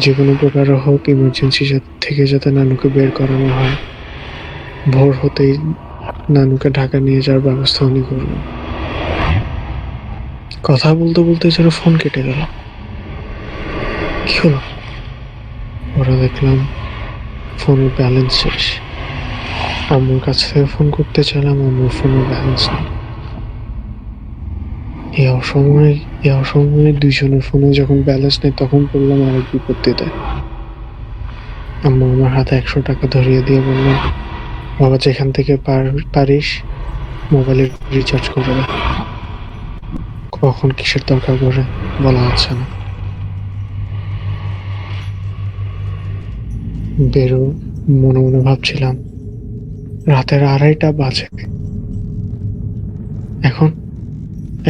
যে কোনো প্রকারে হোক ইমার্জেন্সি থেকে যাতে নানুকে বের করানো হয়, ভোর হতেই নানুকে ঢাকা নিয়ে যাওয়ার ব্যবস্থা উনি করবেন। কথা বলতে বলতে যেন ফোন কেটে গেল। কি হলো? ওরা দেখলাম ফোনের ব্যালেন্স শেষ। আম্মুর কাছ থেকে ফোন করতে চাইলাম, আম্মুর ফোনের ব্যালেন্স নেই। এই অসময়ে দুইজনের ফোনে যখন ব্যালেন্স নেই, তখন পড়লাম আরেক বিপত্তিতে। আম্মু আমার হাতে 100 টাকা ধরিয়ে দিয়ে বললেন, বাবা যেখান থেকে পারিস মোবাইলে রিচার্জ করে দে। কখন কিসের দরকার পড়ে বলা যাচ্ছে না। বেরো মনে মনে ভাবছিলাম, রাতের 2:30 বাজে।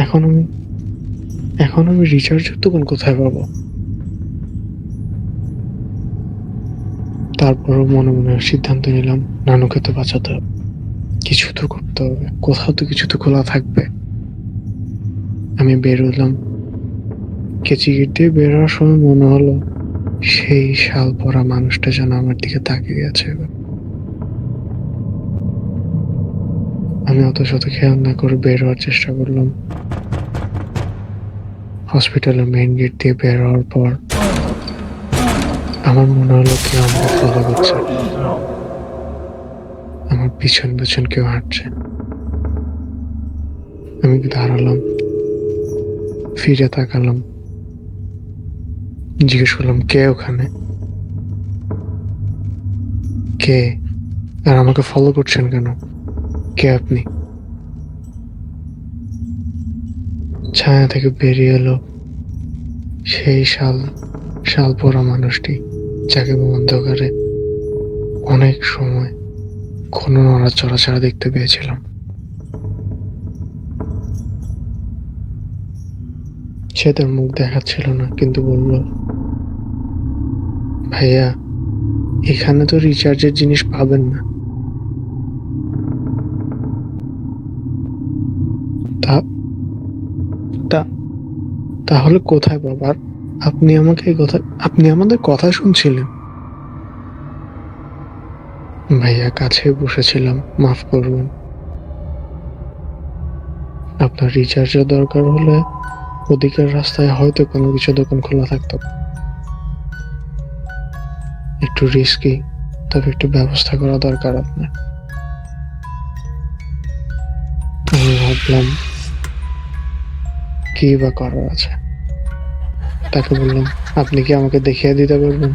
এখন আমি রিচার্জের দোকান কোথায় পাবো? তারপরও মনে মনে সিদ্ধান্ত নিলাম, নানুকে তো বাঁচাতে হবে, কিছু তো করতে হবে, কোথাও তো কিছু তো খোলা থাকবে। আমি বেরোলাম। কেচি গেট দিয়ে বেরোবার সময় মনে হলো সেই শাল পরা মানুষটা যেন আমার দিকে তাকিয়ে আছে। আমি অত শত খেয়াল না করে বের হওয়ার চেষ্টা করলাম। হসপিটালের মেইন গেট দিয়ে বের হওয়ার পর আমার মনে হলো কেউ আমাকে ফলো করছে, আমার পিছন পিছন কেউ হাঁটছে। আমি দাঁড়ালাম, ফিরে তাকালাম, জিজ্ঞেস করলাম কে ওখানে, কে, আর আমাকে ফলো করছেন কেন, কে আপনি? ছায়া থেকে বেরিয়ে এলো সেই শাল পরা মানুষটি, যাকে অন্ধকারে অনেক সময় কোনো নড়াচড়া ছাড়া দেখতে পেয়েছিলাম। সে তার মুখ দেখাচ্ছিল না, কিন্তু বলল, ভাইয়া এখানে তো রিচার্জের জিনিস পাবেন না। তাহলে কোথায় বাবা? আপনি আমাদের কথা শুনছিলেন? ভাইয়া কাছে বসেছিলাম, মাফ করবেন। আপনার রিচার্জের দরকার হলে ওদিকের রাস্তায় হয়তো কোনো কিছু দোকান খোলা থাকতো, একটু একটু রিস্কি, তবে একটু ব্যবস্থা করা দরকার আপনার। আমি ভাবলাম কি বা করার আছে। তাকে বললাম, আপনি কি আমাকে দেখিয়ে দিতে পারবেন?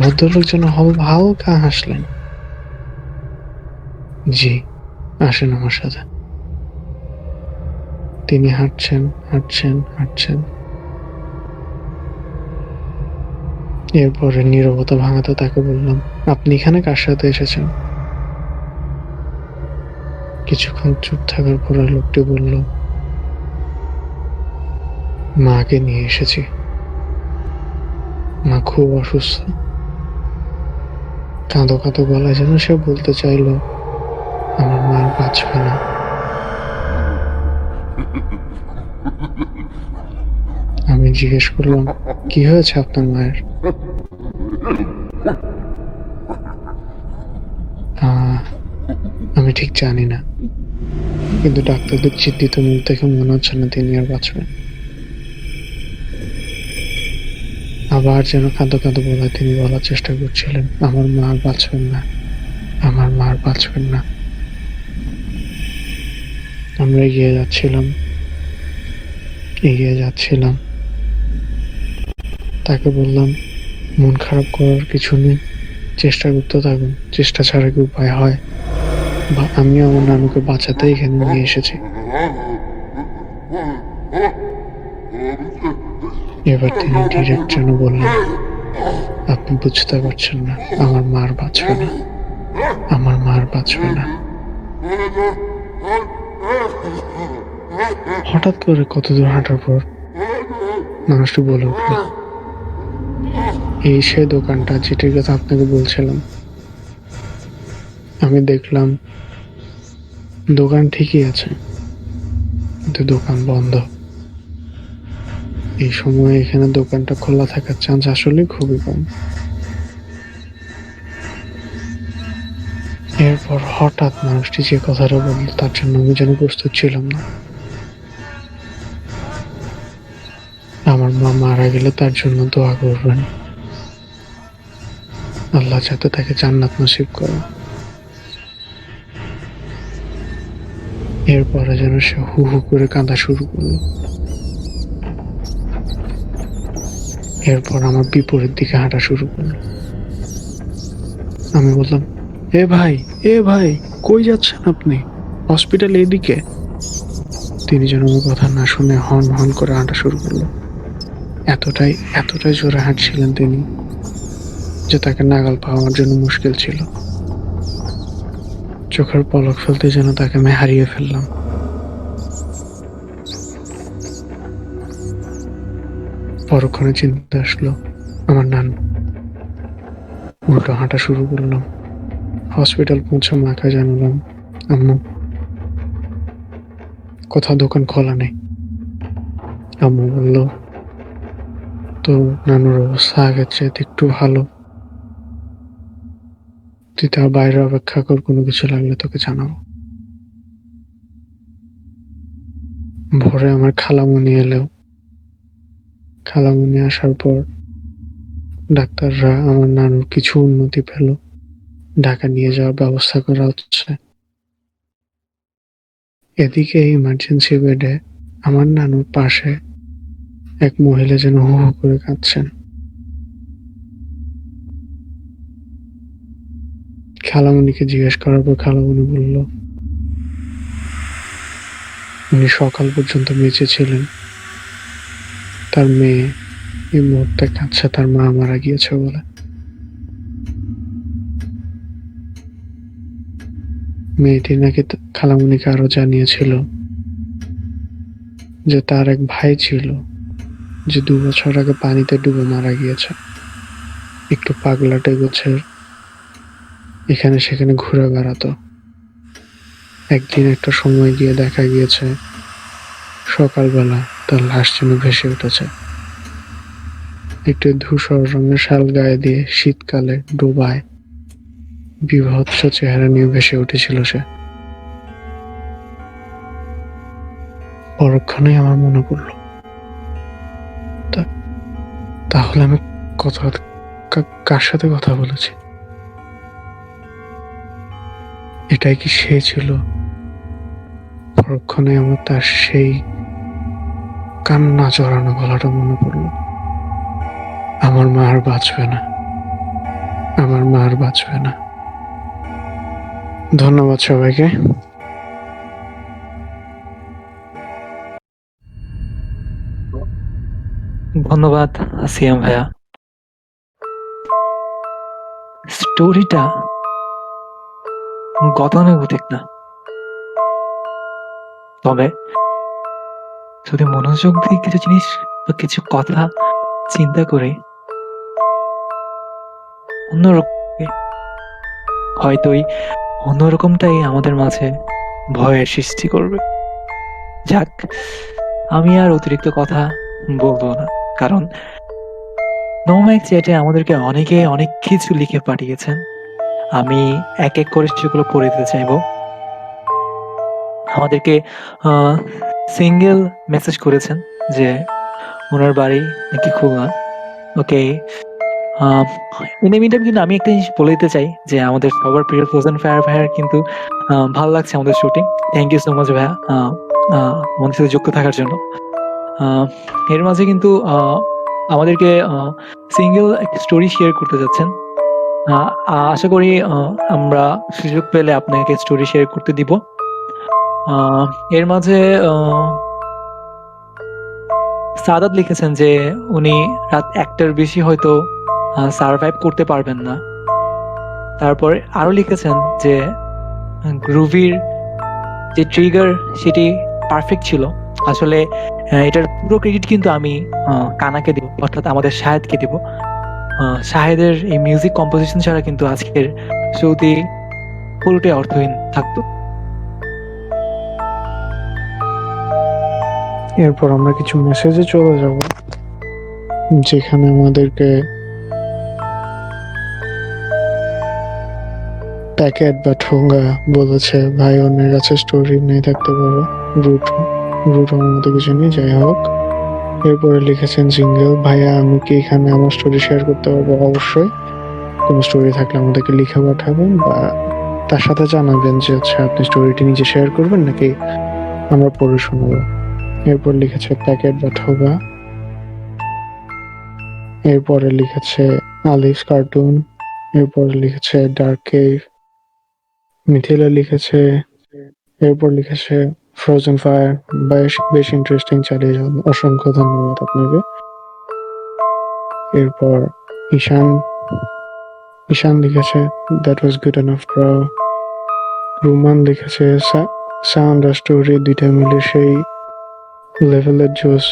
ভদ্রলোক যেন হালকা হাসলেন। জি, আসেন আমার সাথে। তিনি হাঁটছেন হাঁটছেন হাঁটছেন, এরপরে নীরবতা ভাঙাতে তাকে বললাম, আপনি এখানে কার সাথে এসেছেন? কিছুক্ষণ চুপ থাকার পর লোকটি বলল, মাকে নিয়ে এসেছি। মা খুব অসুস্থ। কাঁদো কাঁদো গলায় যেন সে বলতে চাইল, আমার মা আর বাঁচবে না। আমি জিজ্ঞেস করলাম, কি হয়েছে আপনার মায়ের? আমি ঠিক জানি না, কিন্তু ডাক্তারদের চিন্তিত মুখ দেখে মনে হচ্ছে না তিনি আর বাঁচবেন। আবার যেন কাঁদো কাঁদো গলায় তিনি বলার চেষ্টা করছিলেন, আমার মা আর বাঁচবেন না, আমার মা আর বাঁচবেন না। আমরা এগিয়ে যাচ্ছিলাম। তাকে বললাম, মন খারাপ করার কিছু নেই, চেষ্টা করতে থাকুন, চেষ্টা ছাড়া কি উপায় হয়? বা আমি আমার নানুকে বাঁচাতে এখানে নিয়ে এসেছি। এবার তিনি ডিরেক্ট যেন বললেন, আপনি বুঝতে পারছেন না, আমার মা আর বাঁচবে না, আমার মা আর বাঁচবে না। হঠাৎ করে কত দূর হাঁটার পর মানুষটি বলে উঠল, এই সে দোকানটা যেটির কথা আপনাকে বলছিলাম। আমি দেখলাম দোকান ঠিকই আছে, কিন্তু দোকান বন্ধ। এই সময় এখানে দোকানটা খোলা থাকার চান্স আসলে খুবই কম। এরপর হঠাৎ মানুষটি যে কথাটা বলল, তার জন্য আমি যেন প্রস্তুত ছিলাম না। আমার মা মারা গেলে তার জন্য দোয়া করবেন, আল্লাহ যাতে তাকে জান্নাত নসিব করে। এরপরে যেন সে হু হু করে কাঁদা শুরু করলো। এরপর আমার বিপরীত দিকে হাঁটা শুরু করলো। আমি বললাম, এ ভাই কই যাচ্ছেন আপনি? হসপিটাল এদিকে। তিনি যেন আমার কথা না শুনে হন হন করে হাঁটা শুরু করলো। এতটাই জোরে হাঁটছিলেন তিনি যে তাকে নাগাল পাওয়া আমার জন্য মুশকিল ছিল। চোখের পলক ফেলতে যেন তাকে আমি হারিয়ে ফেললাম। পরক্ষণে চিন্তা আসলো, আমার নানু। উল্টো হাঁটা শুরু করলাম। হসপিটাল পৌঁছে মাকে জানালাম, আম্মু, কোথাও দোকান খোলা নেই। আম্মু বলল, তো নানুর অবস্থা আগের চাইতে একটু ভালো, তুই তার বাইরে অপেক্ষা কর, কোনো কিছু লাগলে তোকে জানাবো। ভোরে আমার খালামণি এলেও। খালামণি আসার পর ডাক্তাররা আমার নানুর কিছু উন্নতি পেল, ঢাকা নিয়ে যাওয়ার ব্যবস্থা করা হচ্ছে। এদিকে ইমার্জেন্সি বেডে আমার নানুর পাশে এক মহিলা যেন হু হু করে কাঁদছেন। খালামণিকে জিজ্ঞেস করার পর খালামণি বলল, উনি সকাল পর্যন্ত বেঁচে ছিলেন, তার মেয়ে এই মুহূর্তে কাঁদছে তার মা মারা গিয়েছে বলে। মেয়েটি নাকি খালামণিকে আরো জানিয়েছিল যে তার এক ভাই ছিল যে 2 বছর আগে পানিতে ডুবে মারা গিয়েছে। একটু পাগলাটে গোছের, এখানে সেখানে ঘুরে বেড়াতো। একদিন একটা সময় গিয়ে দেখা গিয়েছে সকালবেলা তার লাশ যেন ভেসে উঠেছে। একটু ধূসর রঙের শাল গায়ে দিয়ে শীতকালে ডোবায় বিভৎস চেহারা নিয়ে ভেসে উঠেছিল সে। পরক্ষণে আমার মনে পড়ল, তাহলে আমি কার সাথে কথা বলেছি? এটাই কি সে ছিল? পরক্ষণে আমার তার সেই কান্না জড়ানো গলাটা মনে পড়লো। আমার মা আর বাঁচবে না, আমার মা আর বাঁচবে না। ধন্যবাদ সবাইকে। ধন্যবাদ সিয়াম ভাইয়া। স্টোরিটা গতানুগতিক না, তবে যদি মনোযোগ দিয়ে কিছু জিনিস বা কিছু কথা চিন্তা করি, অন্যরকম হয়তো এই অন্যরকমটাই আমাদের মাঝে ভয়ের সৃষ্টি করবে। যাক, আমি আর অতিরিক্ত কথা বলবো না, কারণ নোম্যাক চ্যাটে আমাদেরকে অনেকে অনেক কিছু লিখে পাঠিয়েছেন। আমি এক এক করে সেগুলো পড়ে দিতে চাইবো। আমাদেরকে সিঙ্গেল মেসেজ করেছেন যে ওনার বাড়ি নাকি খুলনা। ওকে, ইন দ্য মিনটাইম কিন্তু আমি একটা জিনিস বলে দিতে চাই যে আমাদের সবার প্রিয় ফ্রোজেন ফায়ার ভাইয়ার কিন্তু ভালো লাগছে আমাদের shooting. Thank you so much ভাইয়া আমাদের সাথে যুক্ত থাকার জন্য। এর মাঝে কিন্তু আমাদেরকে সিঙ্গেল একটা স্টোরি শেয়ার করতে যাচ্ছেন। আশা করি আমরা সুযোগ পেলে আপনাকে স্টোরি শেয়ার করতে দিব। এর মাঝে সাদাত লিখেছেন যে উনি রাত ১টার বেশি হয়তো সারভাইভ করতে পারবেন না। তারপর আরো লিখেছেন যে গ্রুভির যে ট্রিগার সেটি পারফেক্ট ছিল। আসলে এটার পুরো ক্রেডিট কিন্তু আমি কানাকে দিব, অর্থাৎ আমাদের শাহেদকে দিব। শাহেদের এই মিউজিক কম্পোজিশন ছাড়া কিন্তু আজকের শোটি পুরোটাই অর্থহীন থাকতো। এরপর আমরা কিছু মেসেজে চলে যাব, যেখানে আমাদেরকে প্যাকেট বা ঠোঙ্গা বলেছে ভাই অন্যের কাছে স্টোরি নিয়ে থাকতে পারো, রুট রুট আমার মতো কিছু নেই, যাই হোক। এরপরে লিখেছেন সিঙ্গেল ভাইয়া, আমি কি এখানে আমার স্টোরি শেয়ার করতে পারবো? অবশ্যই, কোনো স্টোরি থাকলে আমাদেরকে লিখে পাঠাবেন বা তার সাথে জানাবেন যে আপনি স্টোরিটি নিজে শেয়ার করবেন নাকি আমরা পড়ে শোনাবো। এরপর লিখেছে প্যাকেট বা ঠোগা। এরপরে লিখেছে আলিফ কার্টুন। এরপরে লিখেছে ডার্ক কেভ। মিথিলা লিখেছে। এরপর লিখেছে ফ্রোজেন ফায়ার। বেশ ইন্টারেস্টিং, চালিয়ে যান। অসংখ্য ধন্যবাদ আপনাকে। এরপর ঈশান লিখেছে that was good enough bro. Ruman লিখেছে সাউন্ড আর স্টোরি দুইটা মিলে সেই লেভেলের জোস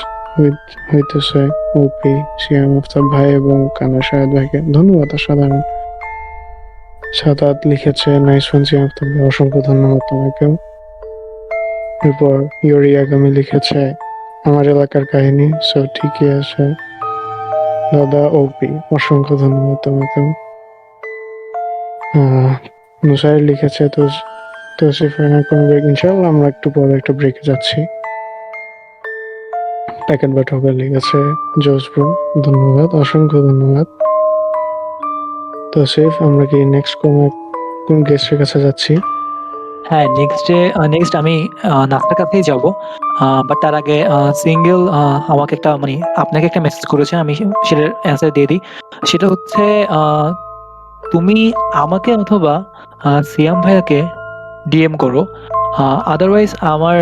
হইতেছে। ওপি সিয়াম আফতাব ভাই এবং কানা শাহেদ ভাইকে ধন্যবাদ। অসাধারণ। সাদাত লিখেছে নাইস ওয়ান সিয়াম আফতাব ভাই, অসংখ্য ধন্যবাদ তোমাকেও। এরপর ইয়োরি আগামী লিখেছে আমার এলাকার কাহিনী, সো ঠিকই আছে দাদা। ওপি অসংখ্য ধন্যবাদ তোমাকেও। নুসাইর লিখেছে তৌসিফের কোনো ব্রেক, ইনশাআল্লাহ আমরা একটু পরে একটা ব্রেকে যাচ্ছি। প্যাকেট বা ঠোকা লিখেছে জোস ব্রো, ধন্যবাদ, অসংখ্য ধন্যবাদ। তৌসিফ, আমরা কি নেক্সট কোন গেস্টের কাছে যাচ্ছি? হ্যাঁ, নেক্সট আমি নাস্তার কাছেই যাব। বাট তার আগে সিঙ্গেল আমাকে একটা আপনাকে একটা মেসেজ করেছে, আমি সেটার অ্যান্সার দিয়ে দিই। সেটা হচ্ছে তুমি আমাকে অথবা সিয়াম ভাইয়াকে ডিএম করো। আদারওয়াইজ আমার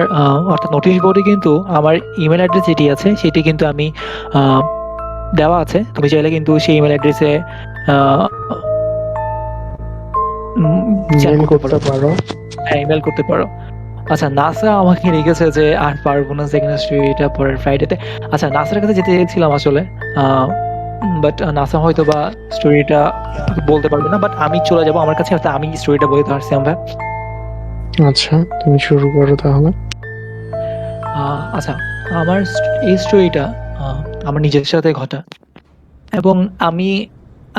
অর্থাৎ নোটিশ বোর্ডে কিন্তু আমার ইমেল অ্যাড্রেস যেটি আছে সেটি কিন্তু আমি দেওয়া আছে। তুমি চাইলে কিন্তু সেই ইমেল অ্যাড্রেসে মেল করতে পারো। হ্যাঁ, ইমেল করতে পারো। আচ্ছা, নাসা আমাকে লিখেছে যে আর পারবো না সেকেন্ড স্টোরিটা পরের ফ্রাইডেতে। আচ্ছা, নাসার কাছে যেতে চেয়েছিলাম আসলে, বাট নাসা হয়তো বা স্টোরিটা বলতে পারবে না, বাট আমি চলে যাবো আমার কাছে, আমি স্টোরিটা বলতে পারছি। আমরা আচ্ছা, তুমি শুরু করো তাহলে। আচ্ছা, আমার এই স্টোরিটা আমার নিজের সাথে ঘটা, এবং আমি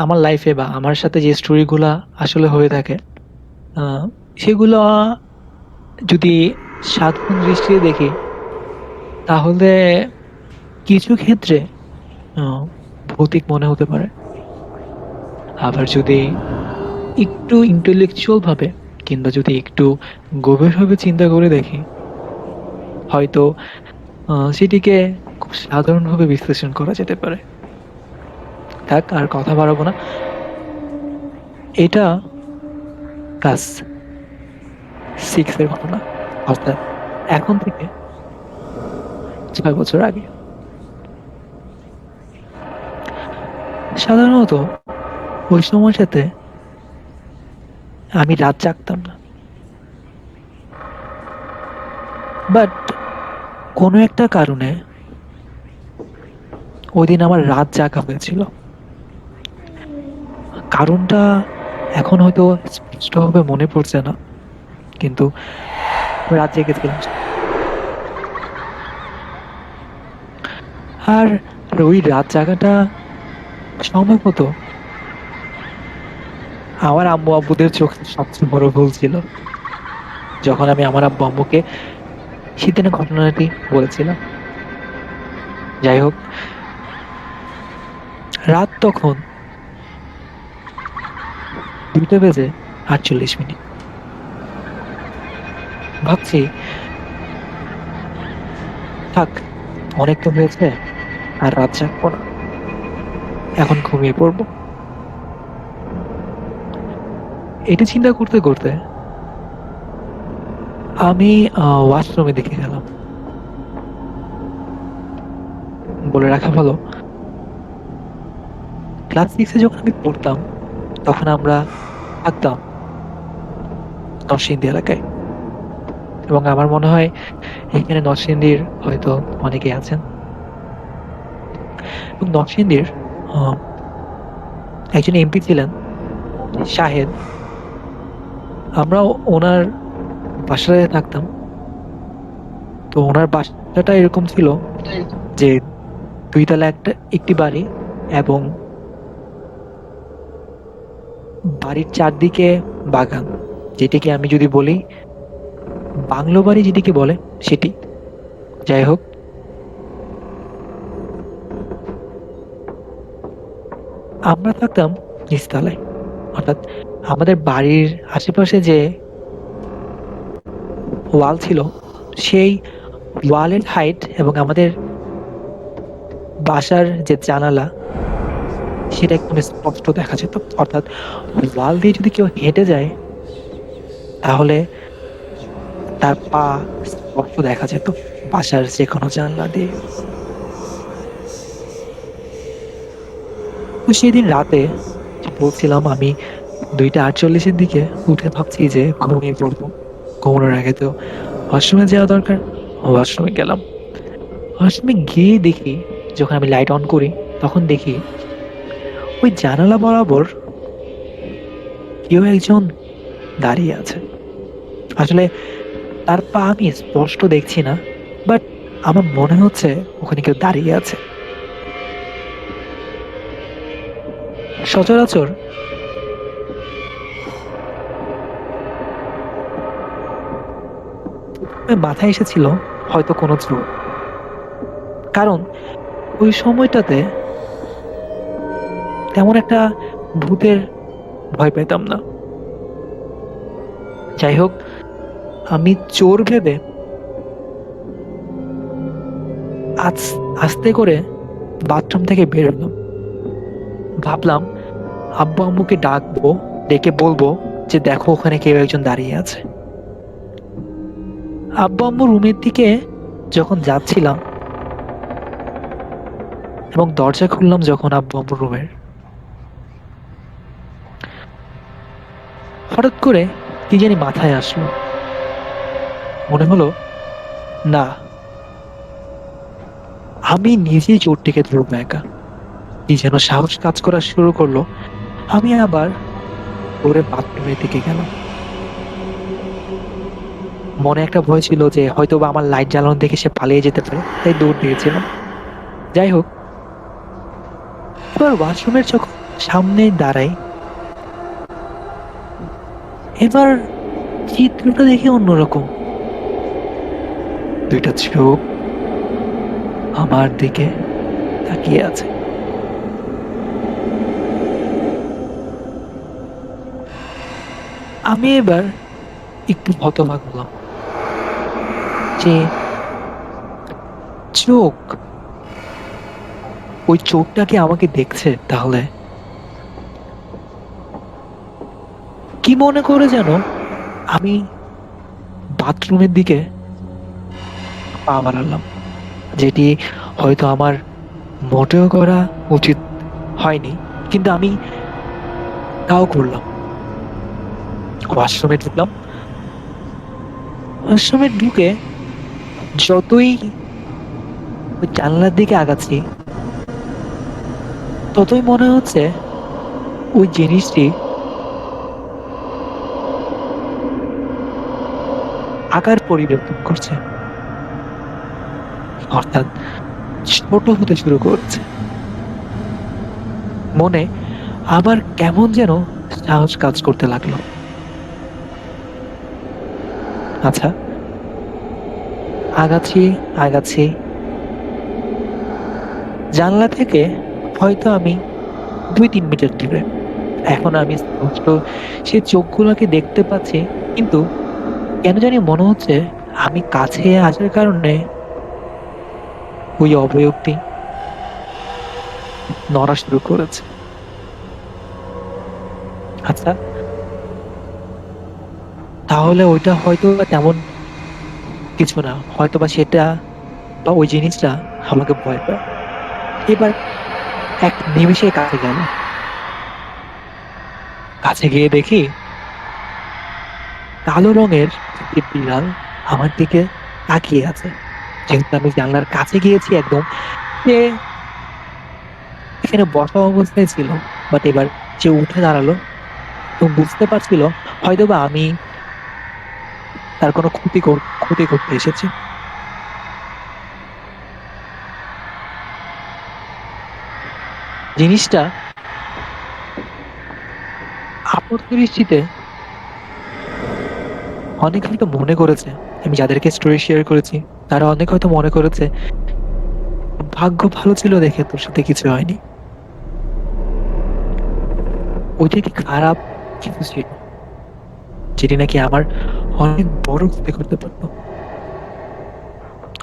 আমার লাইফে বা আমার সাথে যে স্টোরিগুলা আসলে হয়ে থাকে সেগুলো যদি সাধারণ দৃষ্টিতে দেখি, তাহলে কিছু ক্ষেত্রে ভৌতিক মনে হতে পারে। আবার যদি একটু ইন্টেলেকচুয়াল ভাবে কিংবা যদি একটু গভীরভাবে চিন্তা করে দেখি, হয়তো সেটিকে খুব সাধারণভাবে বিশ্লেষণ করা যেতে পারে। থাক, আর কথা বাড়াবো না। এটা ক্লাস 6 এর ঘটনা, অর্থাৎ এখন থেকে 6 বছর আগে। সাধারণত ওই সময়টাতে আমি রাত জাগতাম না, বাট কোনো একটা কারণে ওই দিন আমার রাত জাগা হয়েছিল। কারণটা এখন হয়তো স্পষ্টভাবে মনে পড়ছে না, কিন্তু রাত জেগেছিলাম। আর ওই রাত জাগাটা সম্ভবত আমার আম্মু আব্বুদের চোখে সবচেয়ে বড় ভুল ছিল, যখন আমি আমার আব্বু আম্মুকে সেদিনের ঘটনাটি বলেছিলাম। যাই হোক, রাত তখন 2:48। ভাবছি, থাক, অনেক তো হয়েছে, আর রাত জাগবো না, এখন ঘুমিয়ে পড়বো। এটা চিন্তা করতে করতে আমি ওয়াশরুমে দেখে গেলাম। বলে রাখা ভালো, ক্লাস 6-এ যখন আমি পড়তাম তখন আমরা থাকতাম নরসিংদী এলাকায়, এবং আমার মনে হয় এখানে নরসিংদীর হয়তো অনেকেই আছেন। এবং নরসিংদীর আহ, একজন এমপি ছিলেন শাহেদ। আমরা ওনার বাসায় থাকতাম। তো ওনার বাসাটা এরকম ছিল যে 2 তলা একটি বাড়ি, এবং বাড়ির চারদিকে বাগান, যেটিকে আমি যদি বলি বাংলো বাড়ি যেটিকে বলে সেটি। যাই হোক, আমরা থাকতাম নিচতলায়, অর্থাৎ আমাদের বাড়ির আশেপাশে যে ওয়াল ছিল সেই ওয়ালের হাইট এবং আমাদের বাসার যে জানালা সেটা একদম স্পষ্ট দেখা যেত। অর্থাৎ ওয়াল দিয়ে যদি কেউ হেঁটে যায় তাহলে তার পা স্পষ্ট দেখা যেত বাসার যে কোনো জানলা দিয়ে। তো সেদিন রাতে বলছিলাম, আমি 2:48-এর দিকে উঠে ভাবছি যে ঘুমিয়ে পড়বো। ঘুমানোর আগে তো ওয়াশরুমে যাওয়া দরকার। ওয়াশরুমে গেলাম। ওয়াশরুমে গিয়ে দেখি, যখন আমি লাইট অন করি তখন দেখি ওই জানালা বরাবর কেউ একজন দাঁড়িয়ে আছে। আসলে তার পা আমি স্পষ্ট দেখছি না, বাট আমার মনে হচ্ছে ওখানে কেউ দাঁড়িয়ে আছে। সচরাচর মাথায় এসেছিল হয়তো কোনো চোর, কারণ ওই সময়টাতে তেমন একটা ভূতের ভয় পেতাম না। যাই হোক, আমি চোর ভেবে আস্তে করে বাথরুম থেকে বের হলাম। ভাবলাম আব্বু আম্মুকে ডাকবো, ডেকে বলবো যে দেখো ওখানে কেউ একজন দাঁড়িয়ে আছে। আব্বু আম্মু রুমের দিকে যখন যাচ্ছিলাম এবং দরজা খুললাম যখন আব্বু আম্মুর রুমের, হঠাৎ করে কি জানি মাথায় আসলো। মনে হলো, না, আমি নিজেই চোরটিকে ধরবো একা। কি যেন সাহস কাজ করা শুরু করলো। আমি আবার দৌড়ে বাথরুমের দিকে গেলাম। মনে একটা ভয় ছিল যে হয়তো বা আমার লাইট জ্বালানো দেখে সে পালিয়ে যেতে পারে, তাই দৌড় দিয়েছিলাম। যাই হোক, এবার ওয়াশরুমের যখন সামনে দাঁড়াই, এবার চিত্রটা দেখে অন্যরকম। দুইটা চোখ আমার দিকে তাকিয়ে আছে। আমি এবার একটু হতবাক হলাম যে চোখ, ওই চোখটা কি আমাকে দেখছে তাহলে? কি মনে করে যেন আমি বাথরুমের দিকে পা বাড়ালাম, যেটি হয়তো আমার মোটেও করা উচিত হয়নি, কিন্তু আমি তাও করলাম। ওয়াশরুমে ঢুকলাম। ওয়াশরুমে ঢুকে যতই ওই জানলার দিকে আগাচ্ছি, ততই মনে হচ্ছে ওই জিনিসটি আকার পরিবর্তন করছে, অর্থাৎ ছোট হতে শুরু করছে। মনে আবার কেমন যেন সাহস কাজ করতে লাগলো। আচ্ছা, আগাচ্ছি আগাচ্ছি, জানলা থেকে হয়তো আমি 2-3 মিটার দূরে। এখন আমি স্পষ্ট সেই চোখগুলোকে দেখতে পাচ্ছি, কিন্তু কেন জানি মনে হচ্ছে আমি কাছে আসার কারণে ওই অবয়বটি নড়া শুরু করেছে। আচ্ছা, তাহলে ওইটা হয়তো বা তেমন কিছু না, হয়তো বা সেটা বা ওই জিনিসটা আমাকে ভয় পায়। এবার এক নিমিষে কাছে গেল। কাছে গিয়ে দেখি কালো রঙের একটি বিড়াল আমার দিকে তাকিয়ে আছে। যেহেতু আমি জানলার কাছে গিয়েছি একদম, সে এখানে বসা অবস্থায় ছিল, বাট এবার সে উঠে দাঁড়ালো এবং বুঝতে পারছিল হয়তোবা আমি তার কোনো ক্ষতি করতে এসেছি। জিনিসটা আপদ দৃষ্টিতে অনেক হয়তো মনে করেছে, আমি যাদেরকে স্টোরি শেয়ার করেছি তারা অনেক হয়তো মনে করেছে ভাগ্য ভালো ছিল দেখে তোর সাথে কিছু হয়নি। ওইটা কি খারাপ কিছু ছিল যেটি নাকি আমার অনেক বড় ক্ষতি করতে পারতো।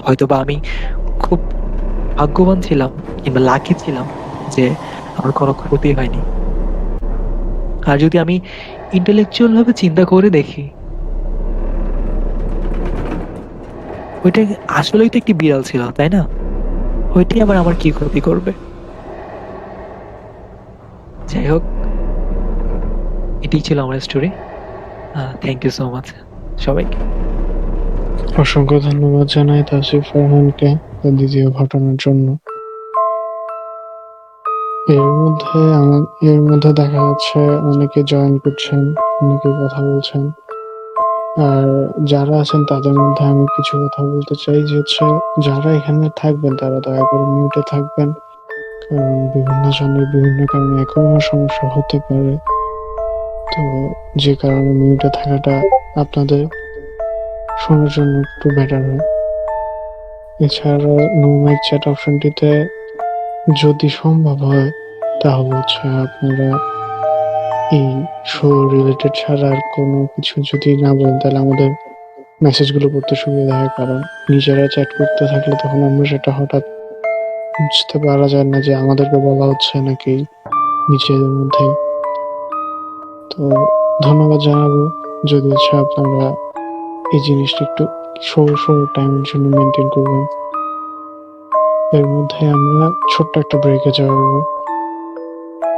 হয়তোবা আমি খুব ভাগ্যবান ছিলাম কিংবা লাকি ছিলাম যে আমার কোনো ক্ষতি হয়নি। আর যদি আমি ইন্টেলেকচুয়াল ভাবে চিন্তা করে দেখি, ওইটা আসলেই তো একটি বিড়াল ছিল, তাই না? ওইটি আবার আমার কি ক্ষতি করবে? যাই হোক, এটাই ছিল আমার story. Thank you so much সবাইকে। অসংখ্য ধন্যবাদ জানাই তাসিফ ফারহানকে তার দ্বিতীয় ঘটনার জন্য। এর মধ্যে দেখা যাচ্ছে অনেকে জয়েন করছেন, অনেকে কথা বলছেন। আর যারা আছেন তাদের মধ্যে আমি কিছু কথা বলতে চাই যে হচ্ছে, যারা এখানে থাকবেন তারা দয়া করে মিউটে থাকবেন, কারণ বিভিন্ন জনের বিভিন্ন কারণে একই সমস্যা হতে পারে। তো যে কারণে মিউটে থাকাটা আপনাদের শোনার জন্য একটু বেটার হয়। এছাড়া নো মাইক চ্যাট অপশনটিতে যদি সম্ভব হয় তাহলে হচ্ছে আপনারা এই শো রিলেটেড ছাড়া আর কোনো কিছু যদি না বলেন তাহলে আমাদের মেসেজগুলো পড়তে সুবিধা হয়, কারণ নিজেরা চ্যাট করতে থাকলে তখন আমরা সেটা হঠাৎ বুঝতে পারা যায় না যে আমাদেরকে বলা হচ্ছে নাকি নিজেদের মধ্যেই। তো ধন্যবাদ জানাবো যদি হচ্ছে আপনারা এই জিনিসটা একটু টাইমের জন্য মেনটেন করবেন। এর মধ্যে আমরা ছোট্ট একটা ব্রেকে যাবো,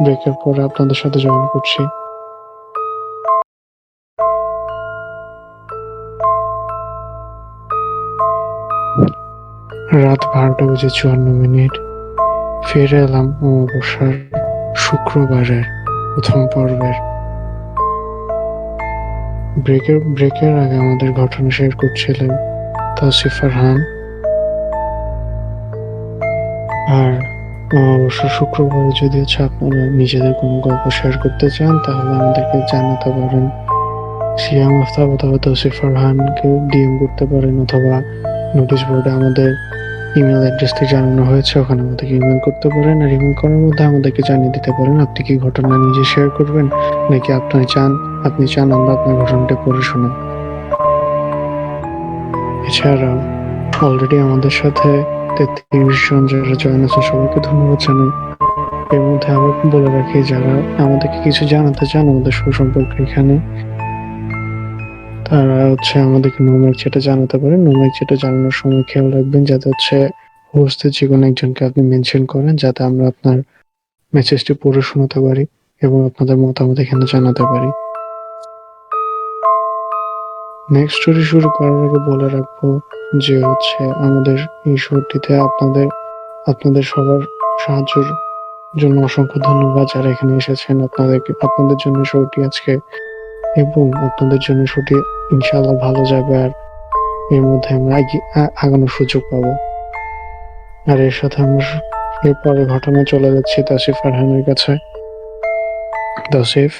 ব্রেকের পরে আপনাদের সাথে জয়েন করছি। রাত 12:54 ফিরে এলাম অমাবস্যার শুক্রবারের প্রথম পর্বের। ব্রেকের আগে আমাদের ঘটনা শেয়ার করছিলেন তাসিফ ফারহান। আর অবশ্য শুক্রবারে যদি হচ্ছে আপনারা নিজেদের কোনো গল্প শেয়ার করতে চান তাহলে আমাদেরকে জানাতে পারেন। সিয়াম আফতাব অথবা তৌসিফ ফারহানকে ডিএম করতে পারেন, অথবা নোটিশ বোর্ডে আমাদের ইমেল অ্যাড্রেস থেকে জানানো হয়েছে, ওখানে আমাদেরকে ইমেল করতে পারেন। আর ইমেল করার মধ্যে আমাদেরকে জানিয়ে দিতে পারেন আপনি কি ঘটনা নিজে শেয়ার করবেন, নাকি আপনি চান আমরা আপনার ঘটনাটা পড়ে শোনাই। এছাড়াও অলরেডি আমাদের সাথে 33 জন যারা জয়েন আছে সবাইকে ধন্যবাদ জানাই। এর মধ্যে আবার বলে রাখি, যারা আমাদেরকে কিছু জানাতে চান আমাদের শো সম্পর্কে এখানে, তারা আমাদেরকে নোম্যাক চ্যাটে জানাতে পারেন। নোম্যাক চ্যাটে জানানোর সময় খেয়াল রাখবেন যাতে হোস্টের যে কোনো একজনকে আপনি মেনশন করেন, যাতে আমরা আপনার মেসেজটি পড়ে শোনাতে পারি এবং আপনাদের মতামত এখানে জানাতে পারি। নেক্সট স্টোরি শুরু করার আগে বলে রাখবো যে আমাদের এই শোটিতে আপনাদের সবার সাহায্যের জন্য অসংখ্য ধন্যবাদ যারা এখানে এসেছেন। আপনাদের জন্য শোটি আজকে, এবং আপনাদের জন্য শোটি ইনশাআল্লাহ ভালো যাবে, আর এর মধ্যে আমরা আগানোর সুযোগ পাবো। আর এর সাথে আমরা এরপরে ঘটনায় চলে যাচ্ছি তাসিফ ফারহানের কাছে। Tasif,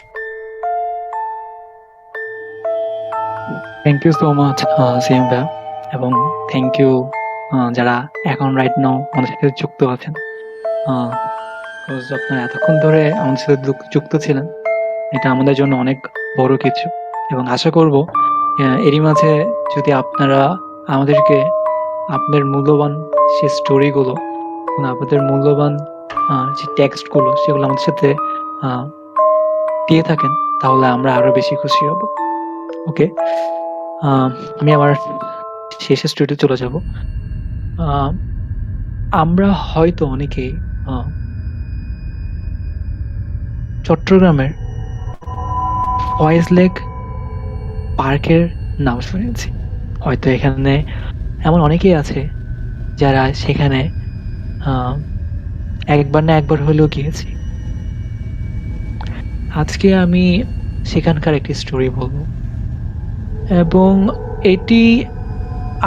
thank you so much CM ভাইয়া, এবং থ্যাংক ইউ যারা এখন রাইট নাও আমাদের সাথে যুক্ত আছেন। আপনারা এতক্ষণ ধরে আমাদের সাথে যুক্ত ছিলেন, এটা আমাদের জন্য অনেক বড় কিছু। এবং আশা করব এরই মাঝে যদি আপনারা আমাদেরকে আপনাদের মূল্যবান সে স্টোরিগুলো, আপনাদের মূল্যবান যে টেক্সটগুলো, সেগুলো আমাদের সাথে দিয়ে থাকেন, তাহলে আমরা আরো বেশি খুশি হব। ওকে, আমি আমার শেষের স্টোরিতে চলে যাব। আমরা হয়তো অনেকেই চট্টগ্রামের ফয়েজ লেক পার্কের নাম শুনেছি। হয়তো এখানে এমন অনেকেই আছে যারা সেখানে একবার না একবার হলেও গিয়েছি। আজকে আমি সেখানকার একটি স্টোরি বলবো, এবং এটি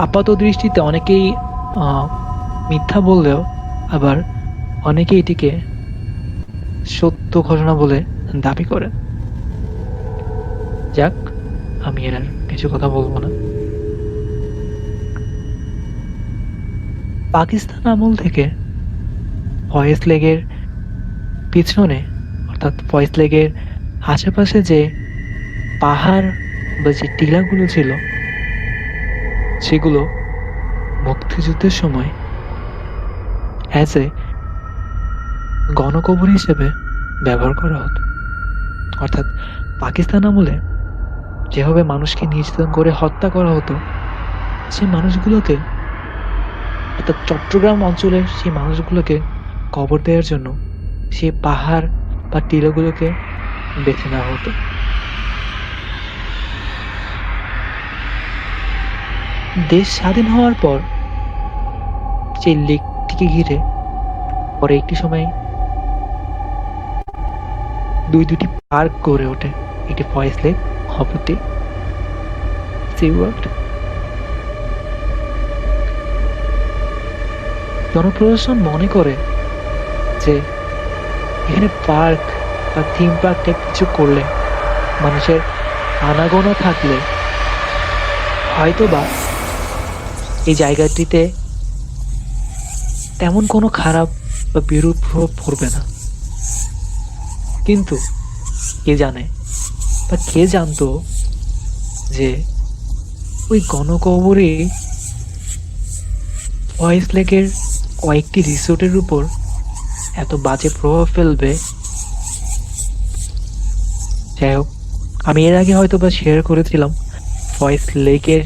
আপাত দৃষ্টিতে অনেকেই মিথ্যা বললেও আবার অনেকে এটিকে সত্য ঘটনা বলে দাবি করেন। যাক, আমি এর আর কিছু কথা বলবো না। পাকিস্তান আমল থেকে ফয়েজ লেকের পিছনে, অর্থাৎ ফয়েজ লেকের আশেপাশে যে পাহাড় বা যে টিলাগুলো ছিল, সেগুলো মুক্তিযুদ্ধের সময় অ্যাজ এ গণকবর হিসেবে ব্যবহার করা হতো। অর্থাৎ পাকিস্তান আমলে যেভাবে মানুষকে নির্যাতন করে হত্যা করা হতো, সেই মানুষগুলোকে, অর্থাৎ চট্টগ্রাম অঞ্চলের সেই মানুষগুলোকে কবর দেওয়ার জন্য সেই পাহাড় বা টিলাগুলোকে বেছে নেওয়া হতো। দেশ স্বাধীন হওয়ার পর সেই লেকটিকে ঘিরে পরে একটি সময় দুটি পার্ক গড়ে ওঠে। একটি ফয়েজ লেক, অপরটি সি ওয়ার্ল্ড। জনপ্রশাসন মনে করে যে এখানে পার্ক বা থিম পার্ক টাইপ কিছু করলে, মানুষের আনাগোনা থাকলে হয়তো বা এই জায়গাটিতে তেমন কোনো খারাপ বা বিরূপ প্রভাব পড়বে না। কিন্তু কে জানে বা কে জানতো যে ওই গণকবরে ফয়েজ লেকের কয়েকটি রিসোর্টের উপর এত বাজে প্রভাব ফেলবে। যাই হোক, আমি এর আগে হয়তো বা শেয়ার করেছিলাম ফয়েজ লেকের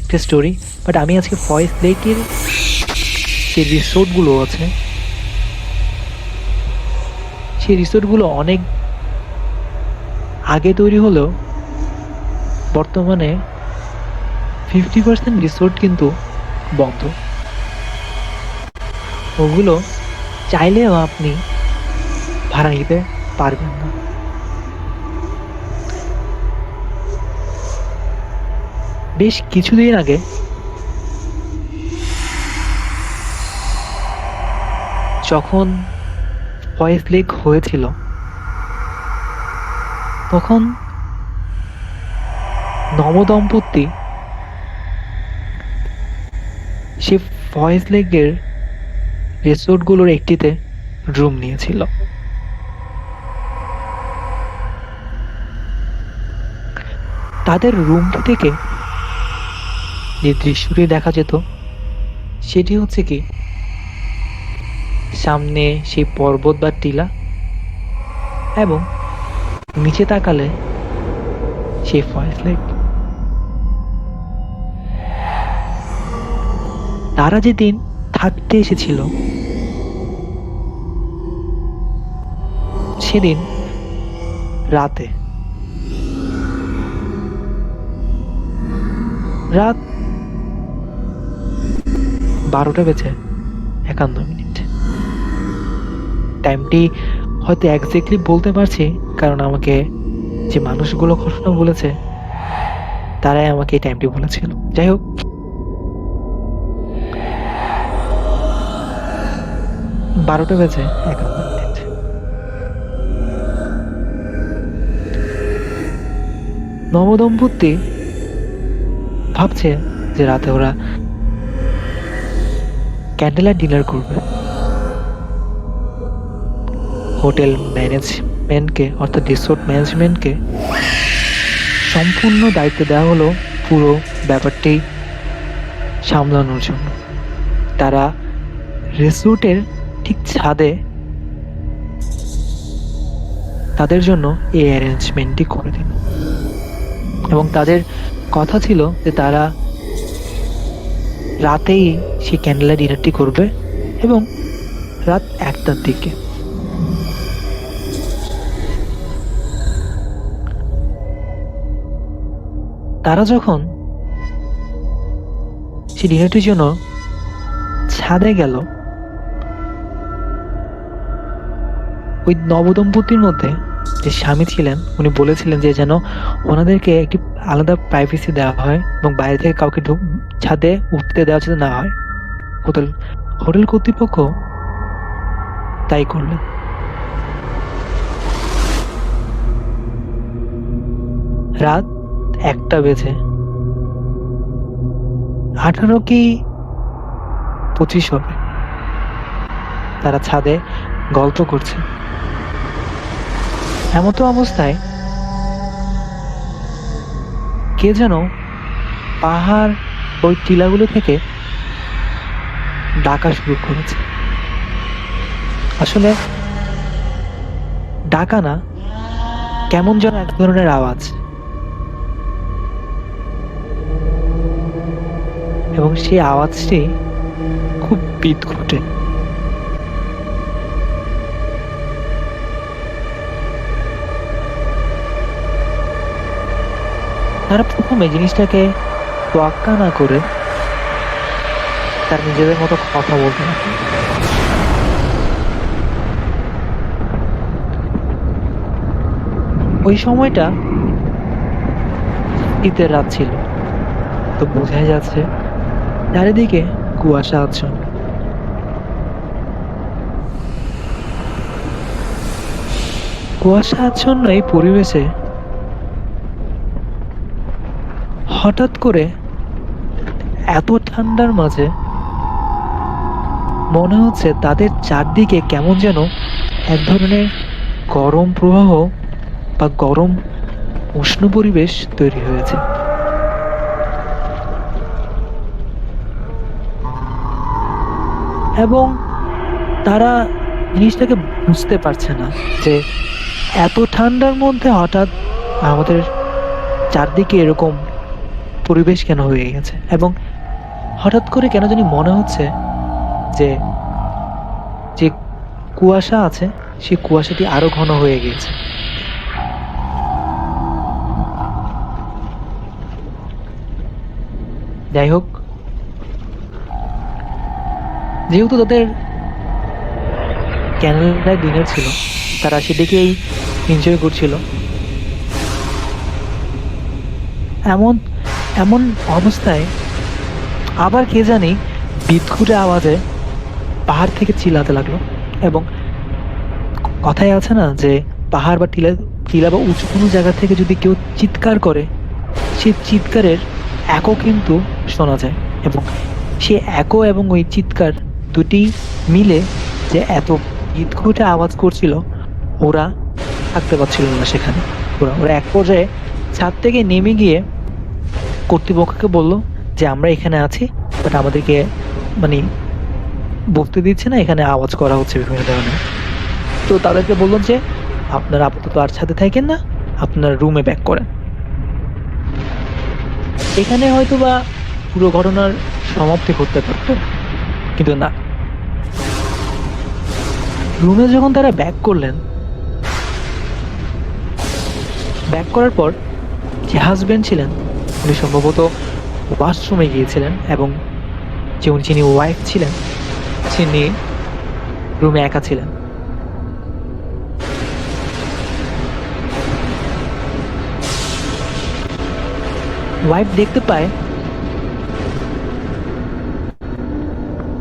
একটা স্টোরি, বাট আমি আজকে ফয়েজ লেকের যে রিসোর্টগুলো আছে, সেই রিসোর্টগুলো অনেক আগে তৈরি হলেও বর্তমানে 50% রিসোর্ট কিন্তু বন্ধ। ওগুলো চাইলেও আপনি ভাড়া নিতে পারবেন না। বেশ কিছুদিন আগে যখন ফয়েজ লেক হয়েছিল, তখন নবদম্পতি সে ফয়েজ লেকের রিসোর্টগুলোর একটিতে রুম নিয়েছিল। তাদের রুমটি থেকে যে দৃশ্যটি দেখা যেত সেটি হচ্ছে কি, সামনে সেই পর্বত বা টিলা এবং নিচে তাকালে সেই ফয়েজ লেক। তারা যেদিন থাকতে এসেছিল সেদিন রাতে, রাত 12:51। টাইমটি হয়তো এক্স্যাক্টলি বলতে পারছি কারণ আমাকে যে মানুষগুলো ঘটনা বলেছে তারাই আমাকে এই টাইমটি বলেছিল। যাই হোক, 12:51। নবদম্পতি ভাবছে যে রাতে ওরা ক্যান্ডেল লাইট ডিনার করবে। হোটেল ম্যানেজমেন্টকে অর্থাৎ রিসোর্ট ম্যানেজমেন্টকে সম্পূর্ণ দায়িত্ব দেওয়া হলো পুরো ব্যাপারটি সামলানোর জন্য। তারা রিসোর্টের ঠিক ছাদে তাদের জন্য এই অ্যারেঞ্জমেন্টটি করে দিল এবং তাদের কথা ছিল যে তারা রাতেই সেই ক্যান্ডেল লাইট ডিনারটি করবে এবং রাত 1টার দিকে। তারা যখন সেই ডিনারটির জন্য ছাদে গেল, ওই নবদম্পতির মধ্যে যে স্বামী ছিলেন উনি বলেছিলেন যে যেন ওনাদেরকে একটি আলাদা প্রাইভেসি দেওয়া হয় এবং বাইরে থেকে কাউকে ছাদে উঠতে দেওয়া যাতে না হয়। হোটেল কর্তৃপক্ষ তাই করলেন। রাত 1টা বেজে 18 কি 25 হবে, তারা ছাদে গল্প করছে। এমতো অবস্থায় কে যেন পাহাড় ওই টিলাগুলো থেকে ডাকা শুরু করেছে। আসলে ডাকা না, কেমন যেন এক ধরনের আওয়াজ, এবং সেই আওয়াজটি খুব বিদঘুটে। তারা প্রথমে জিনিসটাকে তোয়াক্কা না করে তার নিজেদের মতো কথা বলতে থাকে। ওই সময়টা শীতের রাত ছিল, তো বোঝাই যাচ্ছে চারিদিকে কুয়াশা আচ্ছন্ন। কুয়াশা আচ্ছন্ন এই পরিবেশে হঠাৎ করে এত ঠান্ডার মাঝে মনে হচ্ছে তাদের চারদিকে কেমন যেন এক ধরনের গরম প্রবাহ বা গরম উষ্ণ পরিবেশ তৈরি হয়েছে। এবং তারা জিনিসটাকে বুঝতে পারছে না যে এত ঠান্ডার মধ্যে হঠাৎ আমাদের চারদিকে এরকম পরিবেশ কেন হয়ে গেছে, এবং হঠাৎ করে কেন জানি মনে হচ্ছে যে যে কুয়াশা আছে সেই কুয়াশাটি আরো ঘন হয়ে গিয়েছে। যাই হোক, যেহেতু তাদের ক্যান্ডেল লাইট ডিনার ছিল তারা সেদিকেই এনজয় করছিল। এমন এমন অবস্থায় আবার কে জানি বিদঘুটে আওয়াজে পাহাড় থেকে চিল্লাতে লাগলো। এবং কথাই আছে না যে পাহাড় বা টিলা বা উঁচু কোনো জায়গা থেকে যদি কেউ চিৎকার করে সেই চিৎকারের একও কিন্তু শোনা যায়, এবং সে একো এবং ওই চিৎকার দুটি মিলে যে এত বিদঘুটে আওয়াজ করছিল, ওরা থাকতে পারছিল না সেখানে। ওরা ওরা এক পর্যায়ে ছাদ থেকে নেমে গিয়ে কর্তৃপক্ষকে বলল যে আমরা এখানে আছি, বাট আমাদেরকে মানে বলতে দিচ্ছে না, এখানে আওয়াজ করা হচ্ছে বিভিন্ন ধরনের। তো তাদেরকে বললো যে আপনারা আপাতত আর ছাদে থাকেন না, আপনার রুমে ব্যাক করেন। এখানে হয়তো বা পুরো ঘটনার সমাপ্তি ঘটতে পারত, কিন্তু না। রুমে যখন তারা ব্যাক করলেন, ব্যাক করার পর যে হাজবেন্ড ছিলেন উনি সম্ভবত ওয়াশরুমে গিয়েছিলেন, এবং যিনি ওয়াইফ ছিলেন তিনি রুমে একা ছিলেন। ওয়াইফ দেখতে পায়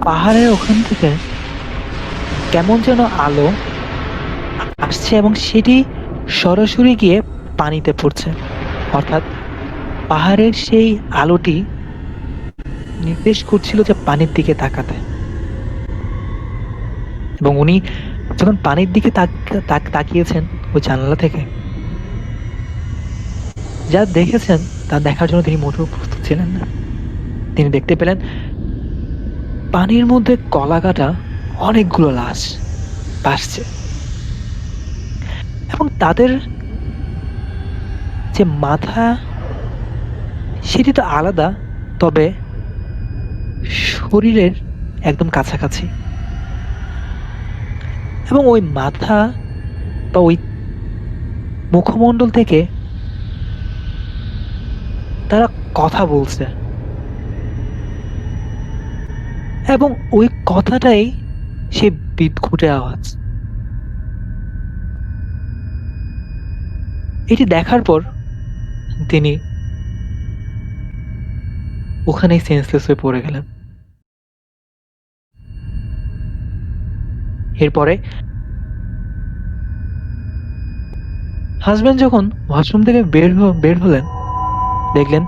পাহাড়ের ওখান থেকে কেমন যেন আলো আসছে এবং সেটি সরাসরি গিয়ে পানিতে পড়ছে। অর্থাৎ পাহাড়ের সেই আলোটি নির্দেশ করছিল যে পানির দিকে তাকাতে। এবং উনি যখন পানির দিকে তাকিয়েছেন ওই জানালা থেকে, যা দেখেছেন তা দেখার জন্য তিনি মোটেও প্রস্তুত ছিলেন না। তিনি দেখতে পেলেন পানির মধ্যে কলা কাটা অনেকগুলো লাশ ভাসছে, এবং তাদের যে মাথা সেটি তো আলাদা, তবে শরীরের একদম কাছাকাছি। এবং ওই মাথা বা ওই মুখমণ্ডল থেকে তারা কথা বলছে, এবং ওই কথাটাই সে বিদঘুটে আওয়াজ। এটি দেখার পর তিনি ওখানেই সেন্সলেস হয়ে পড়ে গেলেন। এরপরে হাজবেন্ড যখন ওয়াশরুম থেকে বের হলেন, দেখলেন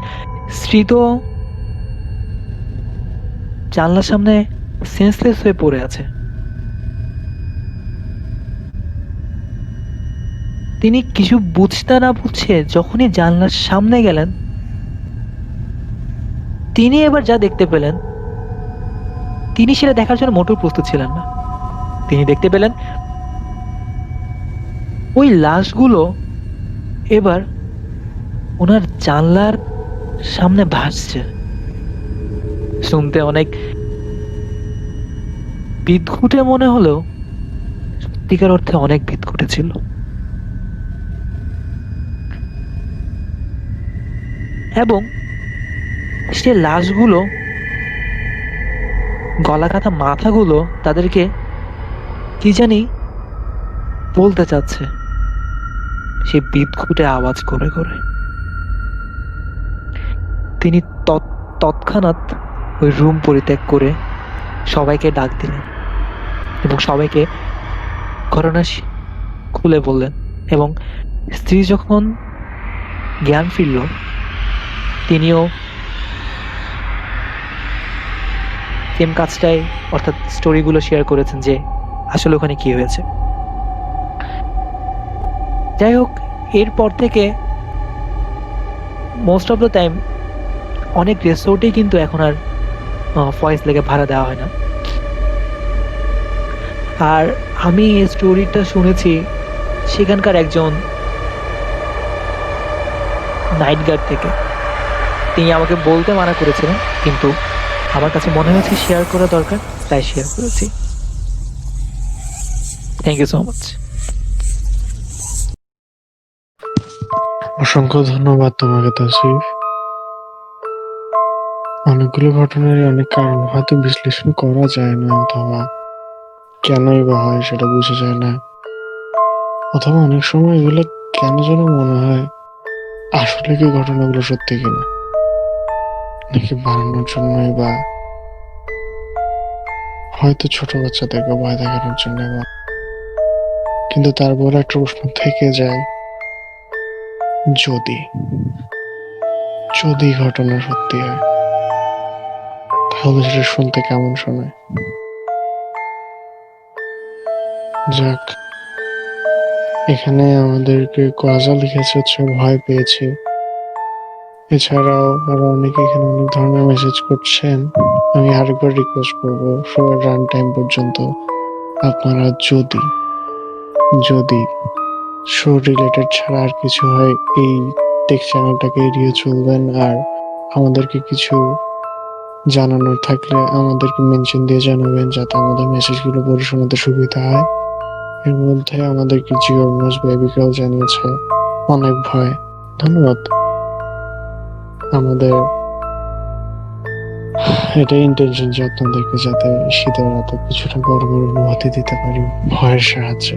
স্ত্রী তো জানলার সামনে সেন্সলেস হয়ে পড়ে আছে। তিনি কিছু বুঝতে না বুঝছে যখনই জানলার সামনে গেলেন, তিনি এবার যা দেখতে পেলেন তিনি সেটা দেখার জন্য মোটেও প্রস্তুত ছিলেন না। তিনি দেখতে পেলেন ওই লাশগুলো এবার ওনার জানলার সামনে ভাসছে। শুনতে অনেক বিদঘুটে মনে হলেও সত্যিকার অর্থে অনেক বিদঘুটে ছিল। এবং সে লাশগুলো, গলা কাটা মাথাগুলো তাদেরকে কি জানি বলতে চাচ্ছে সে বিদঘুটে আওয়াজ করে করে। তিনি তৎক্ষণাৎ ওই রুম পরিত্যাগ করে সবাইকে ডাক দিলেন এবং সবাইকে ঘটনা খুলে বললেন। এবং স্ত্রী যখন জ্ঞান ফিরল, তিনিও সেম কাজটাই, অর্থাৎ স্টোরিগুলো শেয়ার করেছেন যে আসলে ওখানে কি হয়েছে। যাই হোক, এরপর থেকে মোস্ট অফ দ্য টাইম অনেক রিসোর্টেই কিন্তু এখন আর ফয়েজ লেগে ভাড়া দেওয়া হয় না। আর আমি এই স্টোরিটা শুনেছি সেখানকার একজন নাইট গার্ড থেকে। তিনি আমাকে বলতে মানা করেছিলেন, কিন্তু আমার কাছে মনে হয়েছে শেয়ার করা দরকার, তাই শেয়ার করেছি। Thank you so much. অসংখ্য ধন্যবাদ তোমাকে তাসিফ। অনেকগুলো ঘটনারই অনেক কারণ হয়তো বিশ্লেষণ করা যায় না, অথবা কেনই বা হয় সেটা বোঝা যায় না, অথবা অনেক সময় এগুলো কেন যেন মনে হয় আসলে কি ঘটনাগুলো সত্যি কিনা, নাকি বানানোর জন্যই, বা হয়তো ছোট বাচ্চাদেরকে ভয় দেখানোর জন্য। কিন্তু তারপর একটা প্রশ্ন থেকে যায়, যদি যদি ঘটনা সত্যি হয় তাহলে সেটা শুনতে কেমন শোনায়? যাক, এখানে আমাদেরকে গজা লিখেছে হচ্ছে ভয় পেয়েছে। এছাড়াও আরো অনেকে এখানে অনেক ধরনের মেসেজ করছেন। আমি আরেকবার রিকোয়েস্ট করবো শোয়ের রান টাইম পর্যন্ত আপনারা যদি শো রিলেটেড ছাড়া আর কিছু হয় এই টেক চ্যানেলটাকে এড়িয়ে চলবেন। আর আমাদেরকে কিছু জানানোর থাকলে আমাদেরকে মেনশন দিয়ে জানাবেন, যাতে আমাদের মেসেজগুলো পড়ে শোনাতে সুবিধা হয়। এর মধ্যে আমাদেরকে জিওর্মস বেবিকাল জানিয়েছে অনেক ভয়। ধন্যবাদ। আমাদের এটাই ইন্টেনশন যে আপনাদেরকে যাতে শীতের রাতে কিছুটা গরমের অনুভূতি দিতে পারি ভয়ের সাহায্যে।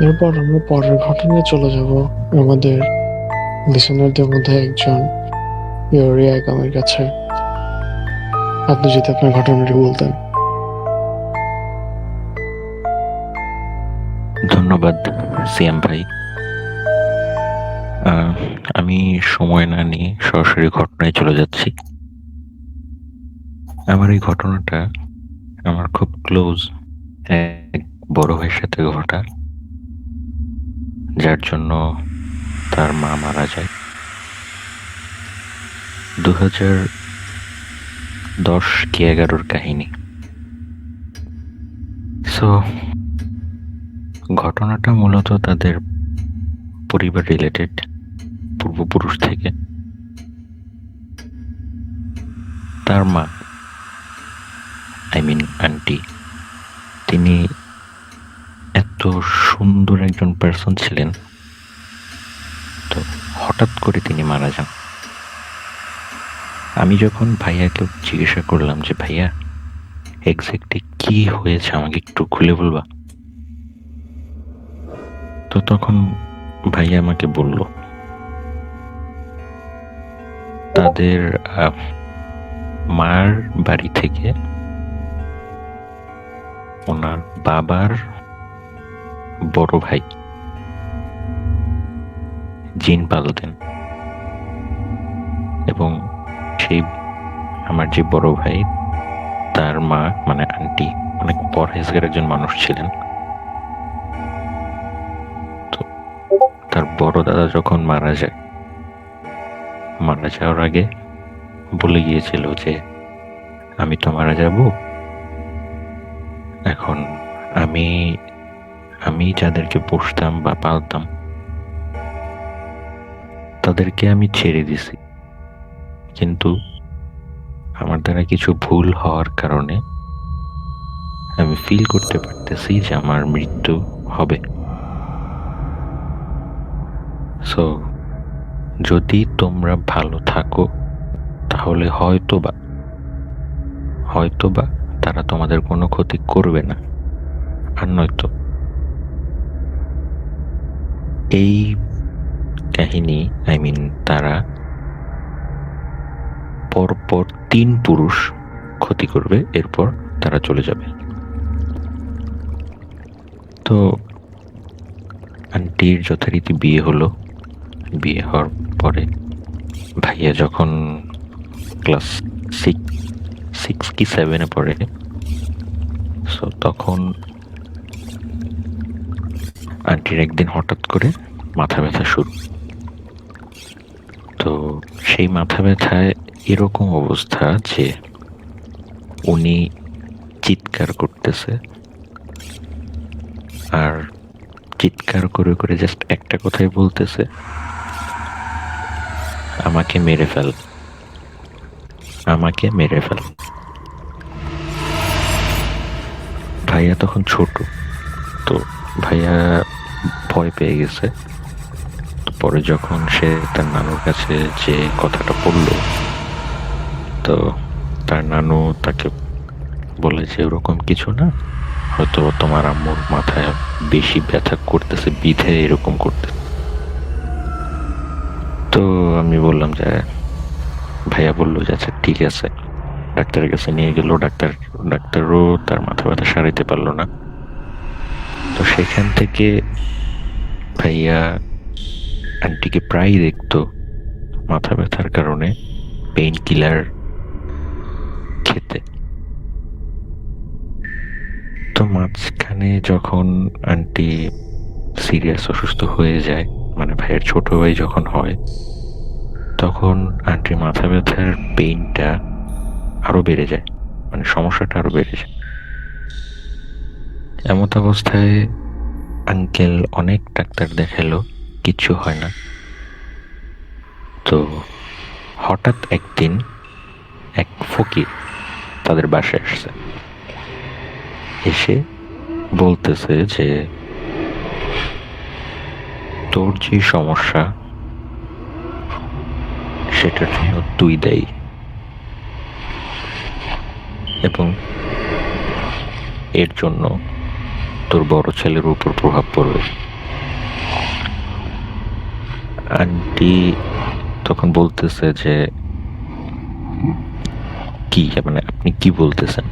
এরপর আমরা পরের ঘটনায় চলে যাব। আমাদের লিসনারদের মধ্যে একজন ইয়োরিয়া আমার কাছে। আপনি যদি আপনার ঘটনাটি বলতেন। ধন্যবাদ সিয়াম ভাই। আমি সময় না নিয়ে সরাসরি ঘটনায় চলে যাচ্ছি। আমার এই ঘটনাটা আমার খুব ক্লোজ এক বড় ভাইয়ের সাথে ঘটা, যার জন্য তার মা মারা যায় 2010 কি 11-র কাহিনী। সো ঘটনাটা মূলত তাদের পরিবার রিলেটেড, পূর্বপুরুষ থেকে। তার মা, আন্টি, তিনি এত সুন্দর একজন পার্সন ছিলেন, তো হঠাৎ করে তিনি মারা যান। আমি যখন ভাইয়াকে জিজ্ঞাসা করলাম যে ভাইয়া এক্স্যাক্টলি কি হয়েছে আমাকে একটু খুলে বলবা, তো তখন ভাইয়া আমাকে বলল তাদের মার বাড়ি থেকে ওনার বাবার বড় ভাই জিন পালতেন, এবং সেই আমার যে বড় ভাই তার মা মানে আন্টি অনেক পরহেজগার একজন মানুষ ছিলেন। তো তার বড় দাদা যখন মারা যাওয়ার আগে বলে গিয়েছিল যে আমি তো মারা যাব, এখন আমি যাদেরকে পুষতাম বা পালতাম তাদেরকে আমি ছেড়ে দিছি, কিন্তু আমার দ্বারা কিছু ভুল হওয়ার কারণে আমি ফিল করতে পারতেছি যে আমার মৃত্যু হবে। সো যদি তোমরা ভালো থাকো তাহলে হয়তোবা তারা তোমাদের কোনো ক্ষতি করবে না, আর নয়তো। এই কাহিনী তারা পরপর 3 পুরুষ ক্ষতি করবে, এরপর তারা চলে যাবে। তো আন্টির যথারীতি বিয়ে হলো। বিয়ে হওয়ার পরে ভাইয়া যখন ক্লাস 6 কি 7-এ পড়ে, সো তখন আন্টির একদিন হঠাৎ করে মাথা ব্যথা শুরু। তো সেই মাথা ব্যথায় এরকম অবস্থা যে উনি চিৎকার করতেছে, আর চিৎকার করে করে জাস্ট একটা কথাই বলতেছে, আমাকে মেরে ফেল। ভাইয়া তখন ছোট, তো ভাইয়া ভয় পেয়ে গেছে। পরে যখন সে তার নানুর কাছে যে কথাটা বললো, তো তার নানু তাকে বলে যে ওরকম কিছু না, হয়তো তোমার আম্মুর মাথায় বেশি ব্যথা করতেছে বিধে এরকম করতে। তো আমি বললাম যে ভাইয়া বললো যে আচ্ছা ঠিক আছে, ডাক্তারের কাছে নিয়ে গেল। ডাক্তারও তার মাথা ব্যথা সারাইতে পারলো না। তো সেখান থেকে ভাইয়া আন্টিকে প্রায় দেখতো মাথা ব্যথার কারণে পেইন কিলার খেতে। তো মাঝখানে যখন আন্টি সিরিয়াস অসুস্থ হয়ে যায়, মানে ভাইয়ের ছোট ভাই যখন হয়, তখন আন্টির মাথা ব্যথার পেইনটা আরো বেড়ে যায়, মানে সমস্যাটা আরো বেড়ে যায়। এমত অবস্থায় আঙ্কেল অনেক ডাক্তার দেখালো, কিচ্ছু হয় না। তো হঠাৎ একদিন এক ফকির তাদের বাসায় আসছে, এসে বলতেছে যে তোর যে সমস্যা সেটার জন্য তুই দায়ী, এবং এর জন্য তোর বড় ছেলের উপর প্রভাব পড়বে। আন্টি তখন বলতেছে যে কি, মানে আপনি কি বলতেছেন?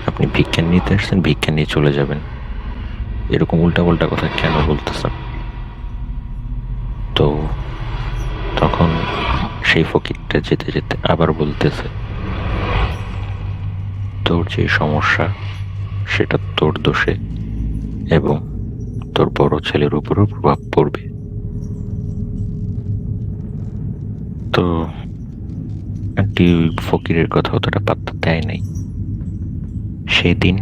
আপনি ভিক্ষা নিতে আসছেন, ভিক্ষা নিয়ে চলে যাবেন, এরকম উল্টাপাল্টা কথা কেন বলতেছেন? তো তখন সেই ফকিরটা যেতে যেতে আবার বলতেছে, তোর যে সমস্যা সেটা তোর দোষে এবং তোর বড় ছেলের উপরও প্রভাব পড়বে। তো আন্টি ওই ফকিরের কথা অতটা পাত্তা দেয় নাই। সেদিন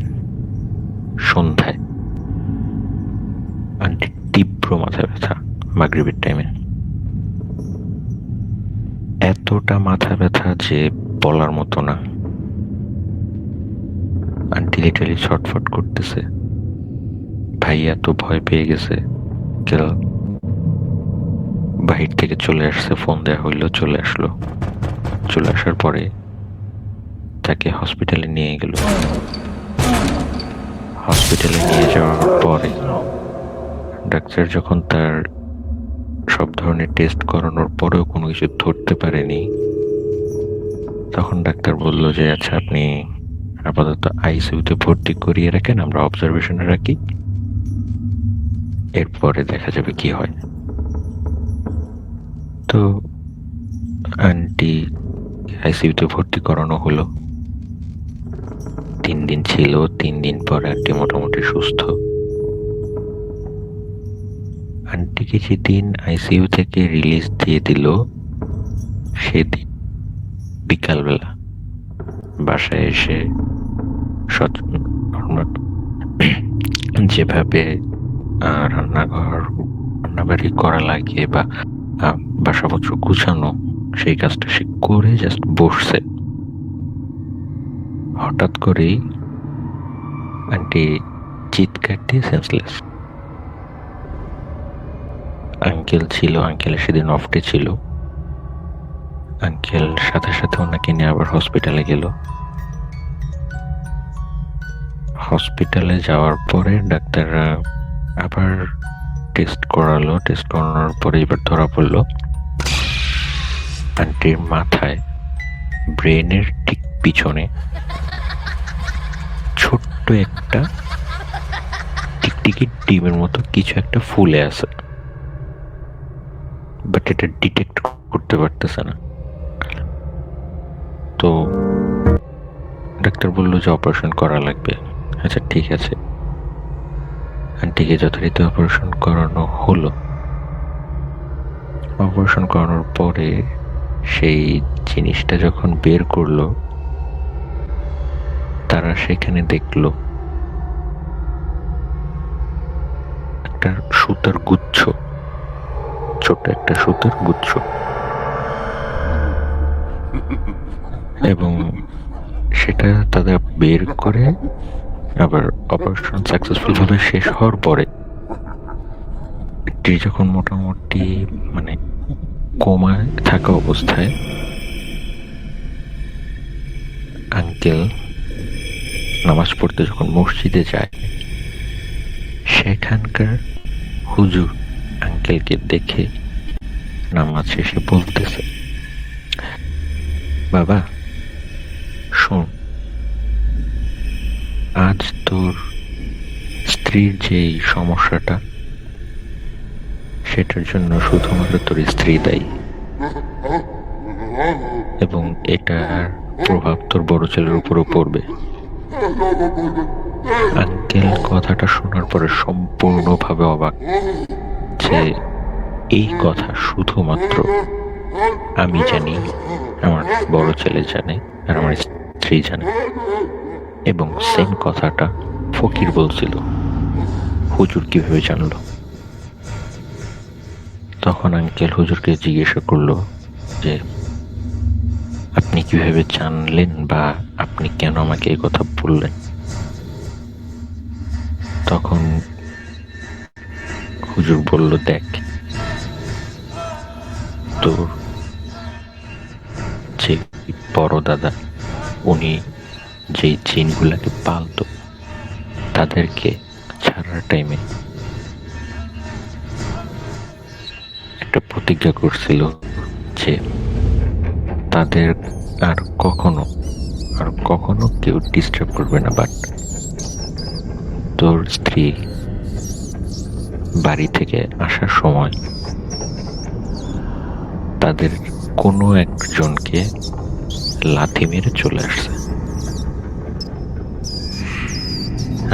সন্ধ্যায় আন্টির তীব্র মাথা ব্যথা, মাগরিবের টাইমে এতটা মাথা ব্যথা যে বলার মতো না। আন্টি লিটারালি ছটফট করতেছে। ভাইয়া তো ভয় পেয়ে গেছে, বাহির থেকে চলে আসছে, ফোন দেওয়া হইলো, চলে আসলো। চলে আসার পরে তাকে হসপিটালে নিয়ে গেল। হসপিটালে নিয়ে যাওয়ার পরে ডাক্তার যখন তার সব ধরনের টেস্ট করানোর পরেও কোনো কিছু ধরতে পারেনি, তখন ডাক্তার বলল যে আচ্ছা আপনি আপাতত আইসিইউতে ভর্তি করিয়ে রাখেন, আমরা অবজারভেশনে রাখি, এরপরে দেখা যাবে কি হয়। তো আন্টি আইসিইউতে ভর্তি করানো হলো। 3 দিন ছিল, 3 দিন পর আন্টি মোটামুটি সুস্থ। আন্টিকে যেদিন আইসিইউ থেকে রিলিজ দিয়ে দিল, সেদিন বিকালবেলা বাসায় এসে যেভাবে রান্নাবাড়ি করা লাগে বা বাসাপত্র গুছানো, সেই কাজটা সে করে জাস্ট বসছে। হঠাৎ করেই আন্টি চিৎকার দিয়ে সেন্সলেস। আঙ্কেল ছিল, আঙ্কেলের সেদিন অফ ডে ছিল। আঙ্কেল সাথে সাথে ওনাকে নিয়ে আবার হসপিটালে গেল। হসপিটালে যাওয়ার পরে ডাক্তাররা আবার টেস্ট করালো। টেস্ট করানোর পরে এবার ধরা পড়লো আন্টির মাথায়, ব্রেনের ঠিক পিছনে ছোট্ট একটা টিকটিকি ডিমের মতো কিছু একটা ফুলে আছে, বাট এটা ডিটেক্ট করতে পারতেছে না। তো ডাক্তার বললো যে অপারেশন করা লাগবে। আচ্ছা ঠিক আছে, আন্টিকে যথারীতি অপারেশন করানো হলো। অপারেশন করানোর পরে সেই জিনিসটা যখন বের করলো, তারা সেখানে দেখলো একটা সুতার গুচ্ছ, ছোট একটা সুতার গুচ্ছ, এবং সেটা তারা বের করে আবার অপারেশন সাকসেসফুল ভাবে শেষ হওয়ার পরে যখন মোটামুটি মানে কোমায় থাকা অবস্থায় আঙ্কেল নামাজ পড়তে যখন মসজিদে যায়, সেখানকার হুজুর আঙ্কেলকে দেখে নামাজ শেষে বলতেছে, বাবা শোন, আজ তোর স্ত্রীর যেই সমস্যাটা, সেটার জন্য শুধুমাত্র তোর স্ত্রী দায়ী। এবং এটার প্রভাব তোর বড় ছেলের উপরও পড়বে। আঙ্কেল কথাটা শোনার পরে সম্পূর্ণভাবে অবাক যে এই কথা শুধুমাত্র আমি জানি, আমার বড় ছেলে জানে, আর আমার স্ত্রী জানে, এবং সেম কথাটা ফকির বলছিল। হুজুর কিভাবে জানলো? তখন আঙ্কেল হুজুরকে জিজ্ঞাসা করলো যে আপনি কিভাবে জানলেন, বা আপনি কেন আমাকে এই কথা বললেন? তখন হুজুর বলল, দেখ, তোর যে বড় দাদা, উনি যেই জিনগুলাকে পালতো, তাদেরকে ছাড়ার টাইমে একটা প্রতিজ্ঞা করছিল যে তাদের আর কখনো কেউ ডিস্টার্ব করবে না। বাট তোর স্ত্রী বাড়ি থেকে আসার সময় তাদের কোনো একজনকে লাথি মেরে চলে আসছে।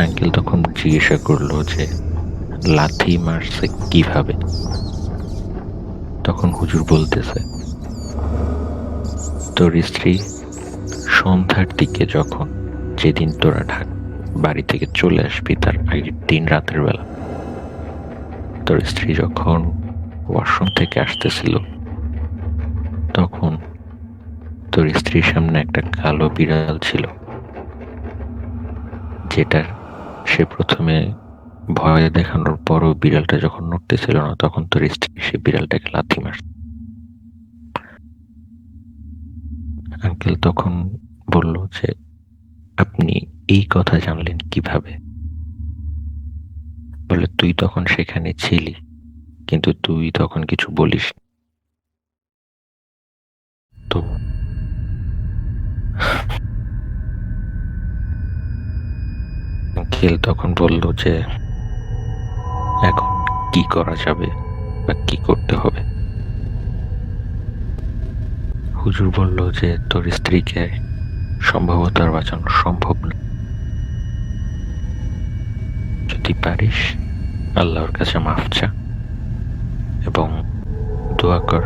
আঙ্কেল তখন জিজ্ঞাসা করলো যে লাথি মারছে কিভাবে? তখন হুজুর বলতেছে, তোর স্ত্রী সন্ধ্যার দিকে, যখন যেদিন তোরা বাড়ি থেকে চলে আসবি তার আগের দিন রাতের বেলা, তোর স্ত্রী যখন ওয়াশরুম থেকে আসতেছিল, তখন তোর স্ত্রীর সামনে একটা কালো বিড়াল ছিল, যেটা সে প্রথমে ভয় দেখানোর পরও বিড়ালটা যখন নড়তেছিল না, তখন তোর স্ত্রী সে বিড়ালটাকে লাথি মারত। আঙ্কেল তখন বলল যে আপনি এই কথা জানলেন কিভাবে? বলে, তুই তখন সেখানে ছিলি, কিন্তু তুই তখন কিছু বলিস। তো আঙ্কেল তখন বলল যে এখন কি করা যাবে বা কি করতে হবে? হুজুর বলল যে তোর স্ত্রীকে সম্ভবত আর বাঁচানো সম্ভব না। যদি পারিস আল্লাহর কাছে মাফ চা এবং দোয়া কর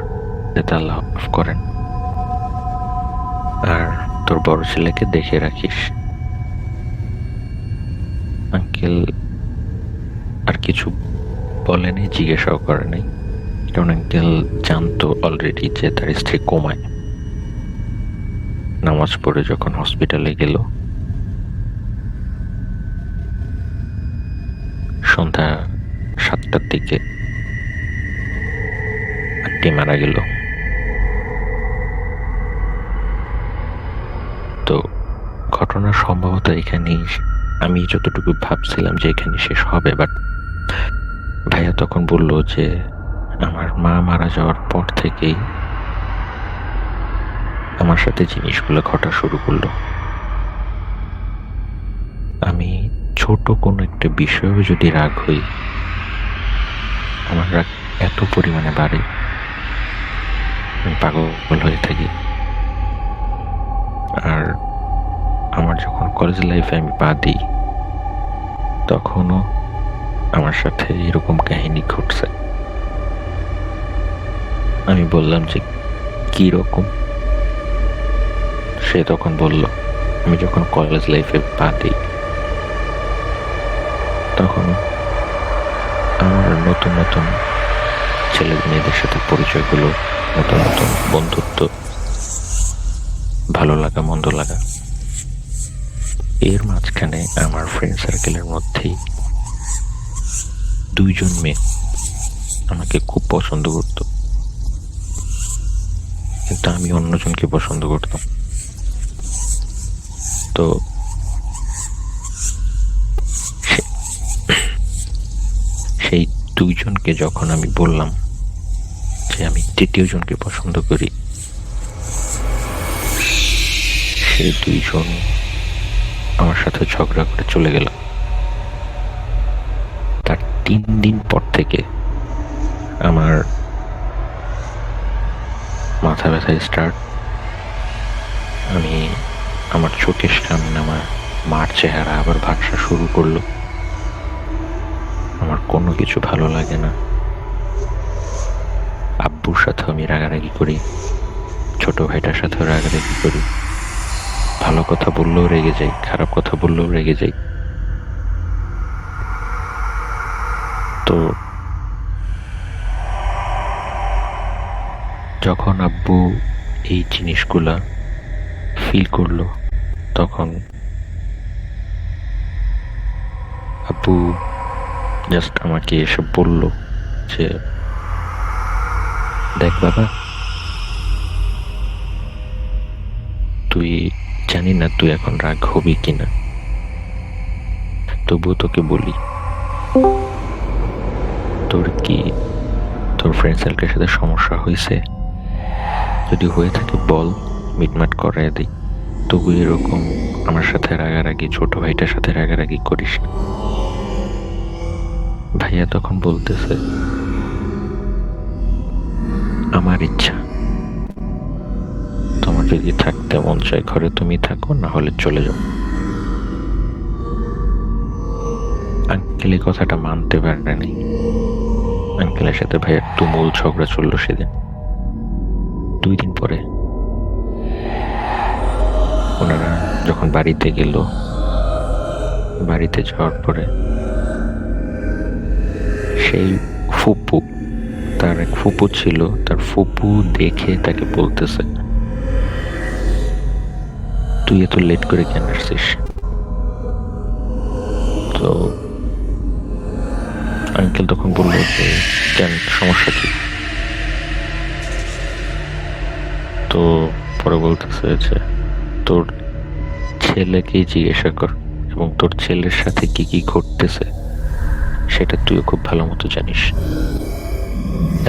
যাতে আল্লাহ মাফ করেন, আর তোর বড় ছেলেকে দেখে রাখিস। আঙ্কেল আর কিছু বলেনি, জিজ্ঞাসাও করে নাই, কারণ আঙ্কেল জানতো অলরেডি যে তার স্ত্রী কোমায়। নামাজ পড়ে যখন হসপিটালে গেল, সন্ধ্যা 7টার দিকে আন্টি মারা গেল। তো ঘটনা সম্ভবত এখানেই, আমি যতটুকু ভাবছিলাম যে এখানে শেষ হবে, বাট ভাইয়া তখন বলল যে আমার মা মারা যাওয়ার পর থেকেই আমার সাথে জিনিসগুলো ঘটা শুরু করলো। আমি ছোট কোনো একটা বিষয়েও যদি রাগ হই, আমার রাগ এত পরিমাণে বাড়ে, আমি পাগল হয়ে থাকি। আর আমার যখন কলেজ লাইফে আমি পা দিই, তখনও আমার সাথে এরকম কাহিনী ঘটছে। আমি বললাম যে কি রকম? সে তখন বলল, আমি যখন কলেজ লাইফে পা দিই, তখন আমার নতুন নতুন ছেলে মেয়েদের সাথে পরিচয় হলো, নতুন নতুন বন্ধুত্ব, ভালো লাগা মন্দ লাগা। এর মাঝখানে আমার ফ্রেন্ড সার্কেলের মধ্যেই 2জন মেয়ে আমাকে খুব পছন্দ করত, কিন্তু আমি অন্যজনকে পছন্দ করতাম। তো সেই 2জনকে যখন আমি বললাম যে আমি 3য় জনকে পছন্দ করি, সেই 2জন আমার সাথে ঝগড়া করে চলে গেল। তার 3 দিন পর থেকে আমার মাথা ব্যথা স্টার্ট, আমি আমার চোখের সামনে আমার মার চেহারা আবার ভাবসা শুরু করলো। আমার কোনো কিছু ভালো লাগে না। আব্বুর সাথে আমি রাগারাগি করি, ছোট ভাইটার সাথেও রাগারাগি করি। ভালো কথা বললেও রেগে যাই, খারাপ কথা বললেও রেগে যাই। তো যখন আব্বু এই জিনিসগুলা ফিল করলো, তখন আব্বু জাস্ট আমাকে এসে বলল যে, দেখ বাবা, তুই জানি না তুই এখন রাগ হবি কিনা, তবুও তোকে বলি, তোর কি তোর ফ্রেন্ড সার্কেলের সাথে সমস্যা হয়েছে? যদি হয়ে থাকে বল, মিটমাট করায় দিই। তবু এরকম আমার সাথে রাগারাগি, ছোট ভাইটার সাথে রাগারাগি করিস না। ভাইয়া তখন বলতেছে, আমার ইচ্ছা, তোমার যদি থাকতে মন চায় ঘরে তুমি থাকো, না হলে চলে যাও। আঙ্কেল এই কথাটা মানতে পারেনি। আঙ্কেলের সাথে ভাইয়ের তুমুল ঝগড়া চললো সেদিন। 2 দিন পরে ওনারা যখন বাড়িতে গেল, বাড়িতে যাওয়ার পরে সেই ফুপু, তার এক ফুপু ছিল, তার ফুপু দেখে তাকে বলতেছে, তুই এত লেট করে কেন আসছিস? তো আঙ্কেল তখন বলল যে, কেন, সমস্যা কি? তো পরে বলতেছে যে, তোর ছেলেকেই জিজ্ঞাসা কর, এবং তোর ছেলের সাথে কি কি ঘটতেছে সেটা তুইও খুব ভালো মতো জানিস।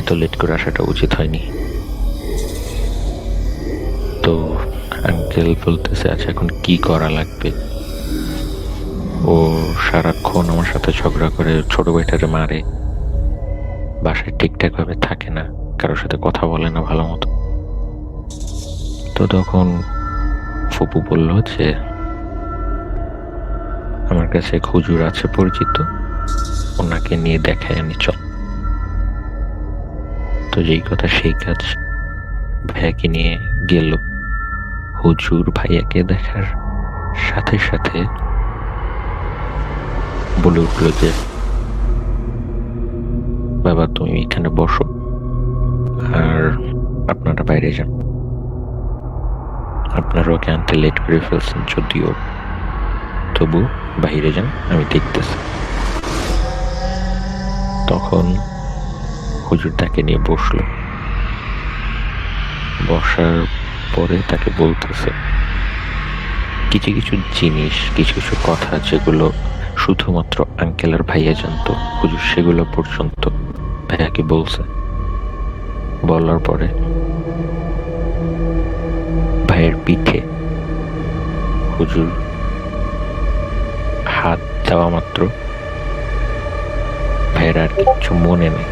এত লেট করে আসাটা উচিত হয়নি। তো আঙ্কেল বলতেছে, আচ্ছা এখন কি করা লাগবে? ও সারাক্ষণ আমার সাথে ঝগড়া করে, ছোট ভাইটারে মারে, বাসায় ঠিকঠাক ভাবে থাকে না, কারোর সাথে কথা বলে না ভালো মতো। তো তখন ফুপু বলল যে, আমার কাছে এক হুজুর আছে পরিচিত, ওনাকে নিয়ে দেখায় আনি, চল। তো যেই কথা সেই কাজ, ভাইয়াকে নিয়ে গেল। হুজুর ভাইয়াকে দেখার সাথে সাথে বলে উঠল যে, বাবা তুমি এখানে বসো, আর আপনারা বাইরে যান। আপনারা ওকে আনতে লেট করে ফেলছেন, যদিও তবু বাইরে যান, আমি দেখতেছি। তখন হুজুর তাকে নিয়ে বসলো। বসার পরে তাকে বলতেছে কিছু কিছু জিনিস, কিছু কিছু কথা যেগুলো শুধুমাত্র আঙ্কেল আর ভাইয়া জানতো, হুজুর সেগুলো পর্যন্ত ভাইয়াকে বলছে। বলার পরে ভাইয়ের পিঠে হুজুর হাত দেওয়া মাত্র ভাইয়ের আর কিছু মনে নেই,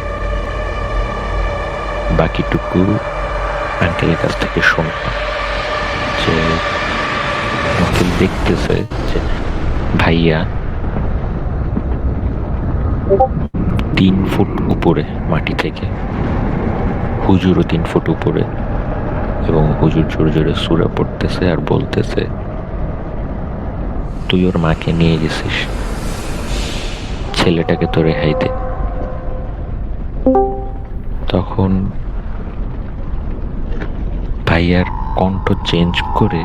বাকিটুকু আঙ্কেলের কাছ থেকে শুনলাম যে আঙ্কেল দেখতেছে যে ভাইয়া 3 ফুট উপরে মাটি থেকে, হুজুরও 3 ফুট উপরে, এবং হুজুর জোরে জোরে সূরা পড়তেছে আর বলতেছে, তুই ওর মাকে নিয়ে গেছিস, ছেলেটাকে তো রেহাই দে। তখন ভাইয়ার কণ্ঠ চেঞ্জ করে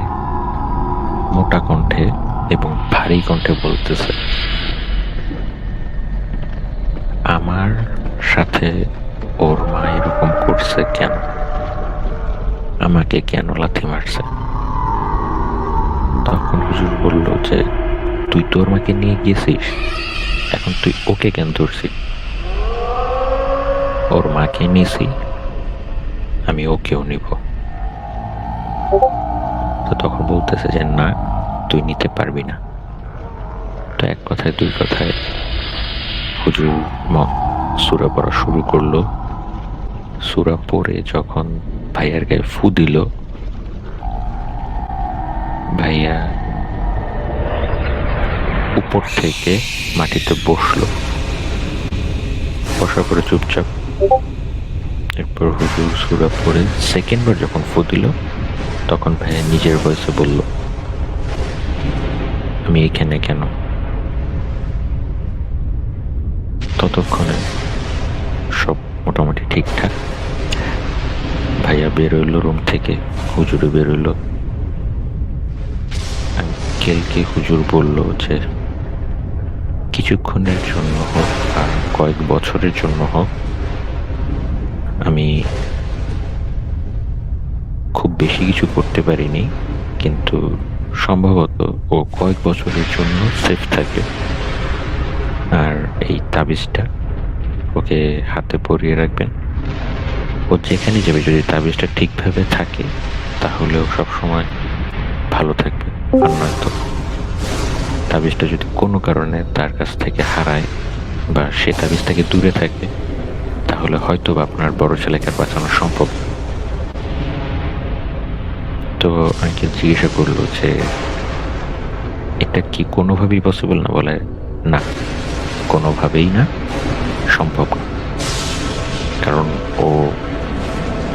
মোটা কণ্ঠে এবং ভারী কণ্ঠে বলতেছে, আমার সাথে ওর মা এরকম করছে কেন? আমাকে কেন লাথি মারছে? তখন হুজুর বলল যে, তুই তোর মাকে নিয়ে গেছিস, এখন তুই ওকে কেন ধরছিস? ওর মাকে নিছি, আমি ওকেও নিব। তো তখন বলতেছে যে, না তুই নিতে পারবি না। তো এক কথায় দুই কথায় হুজুর সূরা পড়া শুরু করলো। সূরা পড়ে যখন ভাইয়ার গায়ে ফু দিল, ভাইয়া উপর থেকে মাটিতে বসলো, বসার পরে চুপচাপ এরপর হুজুর সূরা পড়ে সেকেন্ড বার যখন ফু দিল, তখন ভাইয়া নিজের ভয়েসে বলল, আমি এখানে কেন? ততক্ষণে সব মোটামুটি ঠিকঠাক। ভাইয়া বেরোইলো রুম থেকে, হুজুরে বেরোইলো। আঙ্কেলকে হুজুর বলল যে কিছুক্ষণের জন্য হোক আর কয়েক বছরের জন্য হোক, আমি খুব বেশি কিছু করতে পারিনি, কিন্তু সম্ভবত ও কয়েক বছরের জন্য সেফ থাকবে। আর এই তাবিজটা ওকে হাতে পরিয়ে রাখবেন। ও যেখানে যাবে যদি তাবিজটা ঠিকভাবে থাকে তাহলে ও সবসময় ভালো থাকবে। আর নয়তো তাবিজটা যদি কোনো কারণে তার কাছ থেকে হারায় বা সে তাবিজ থেকে দূরে থাকে, তাহলে হয়তো বা আপনার বড় ছেলেকে আর বাঁচানো সম্ভব। তো আঙ্কেল জিজ্ঞাসা করলো যে এটা কি কোনোভাবেই পসিবল না? বলে না, কোনোভাবেই না, সম্ভব না। কারণ ও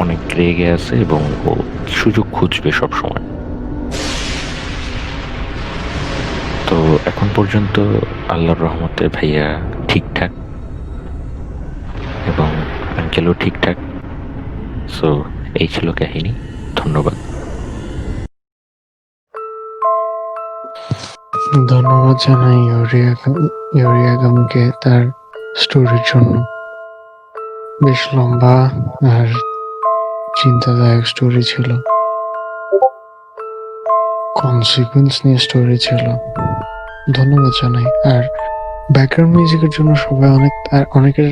অনেক রেগে আছে এবং ও সুযোগ খুঁজবে সব সময়। তো এখন পর্যন্ত আল্লাহর রহমতে ভাইয়া ঠিকঠাক এবং আঙ্কেলও ঠিকঠাক। সো এই ছিল কাহিনী। ধন্যবাদ। ধন্যবাদ জানাই ইউরিয়াগামকে তার স্টোরির জন্য। বেশ লম্বা আর চিন্তাদায়ক স্টোরি ছিল, কনসিকুয়েন্স নিয়ে স্টোরি ছিল। ধন্যবাদ জানাই। আর ব্যাকগ্রাউন্ড মিউজিকের জন্য সবাই অনেকের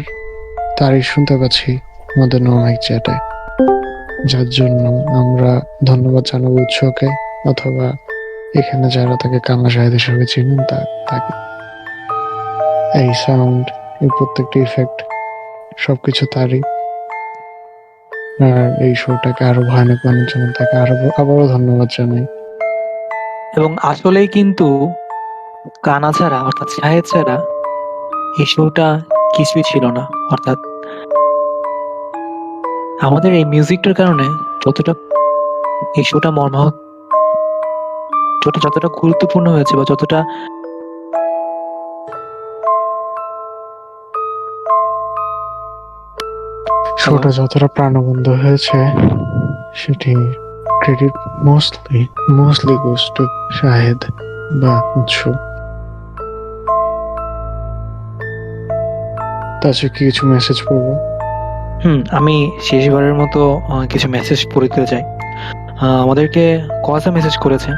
তারিফ শুনতে পাচ্ছি আমাদের নোমাইক চ্যাটে, যার জন্য আমরা ধন্যবাদ জানাবো উৎসকে, অথবা এখানে যারা তাকে কান্না শাহেদ হিসেবে চিনেন তাকে। এই সাউন্ড, এই প্রত্যেকটি ইফেক্ট সবকিছু তারই। আর এই শোটাকে আরো ভয়ানক বানানোর জন্য তাকে আবারও ধন্যবাদ জানাই। এবং আসলেই কিন্তু কানা ছাড়া অর্থাৎ শাহেদ ছাড়া এই শোটা কিছুই ছিল না। অর্থাৎ আমাদের এই মিউজিকটার কারণে যতটা এই শোটা মর্মাহত, যতটা গুরুত্বপূর্ণ হয়েছে বা যতটা শোটা যতটা প্রাণবন্ত হয়েছে সেটি credit mostly goes to Shahed বা উৎস। তাছাড়া কি কিছু মেসেজ পড়বো? আমি শেষবারের মতো কিছু মেসেজ পড়ে দিতে চাই। আমাদেরকে কজা মেসেজ করেছে,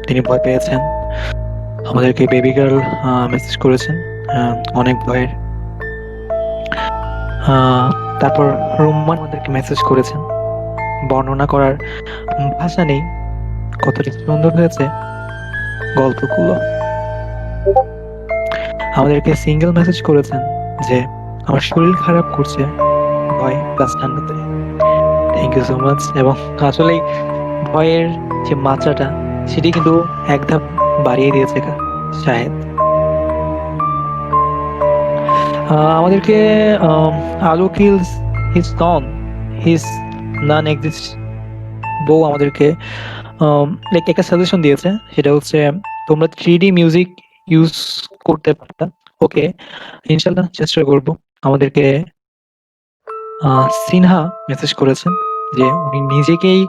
তিনি ভয় পেয়েছেন। আমাদেরকে বেবি গার্ল মেসেজ করেছেন, অনেক ভয়ের। তারপর রুম্মান আমাদেরকে মেসেজ করেছেন, বর্ণনা করার ভাষা নেই কতটা সুন্দর হয়েছে গল্পগুলো। আমাদেরকে সিঙ্গেল মেসেজ করেছেন যে আমার শরীর খারাপ করছে ভয় প্লাস ঠান্ডাতে। Thank you so much. এবং আসলেই ভয়ের যে মাত্রাটা সেটি কিন্তু এক ধাপ বাড়িয়ে দিয়েছে শাহেদ। আমাদেরকে আলু কিলস হিজ নন হিজ নন এক্সিস্ট বউ আমাদেরকে লাইক একটা সাজেশন দিয়েছে, সেটা হচ্ছে তোমরা 3D মিউজিক ইউজ করতে পারতা। ওকে, ইনশাল্লাহ চেষ্টা করব। আমাদেরকে সিনহা মেসেজ করেছেন যে উনি নিজেকেই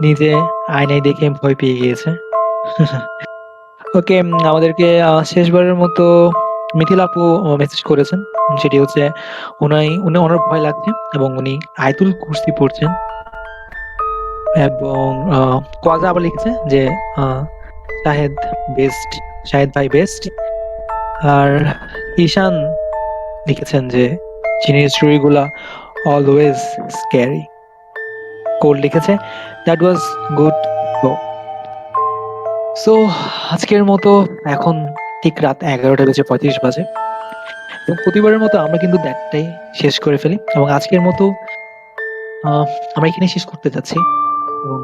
নিজে আয়নায় দেখে ভয় পেয়ে গিয়েছে। ওকে, আমাদেরকে শেষবারের মতো মিথিল আপু মেসেজ করেছেন, সেটি হচ্ছে ওনার ভয় লাগছে এবং উনি আয়াতুল কুরসি পড়ছেন। এবং কোয়াজা আবার লিখছে যে শাহেদ বেস্ট, শাহেদ ভাই বেস্ট। আর ঈশান লিখেছেন যে চিনির স্টোরিগুলা অলওয়েজ স্ক্যারি। কোড লিখেছে দ্যাট ওয়াজ গুড। সো আজকের মতো এখন ঠিক রাত 11:35 এবং প্রতিবারের মতো আমরা কিন্তু দ্যাটটাই শেষ করে ফেলি এবং আজকের মতো আমরা এখানে শেষ করতে যাচ্ছি। এবং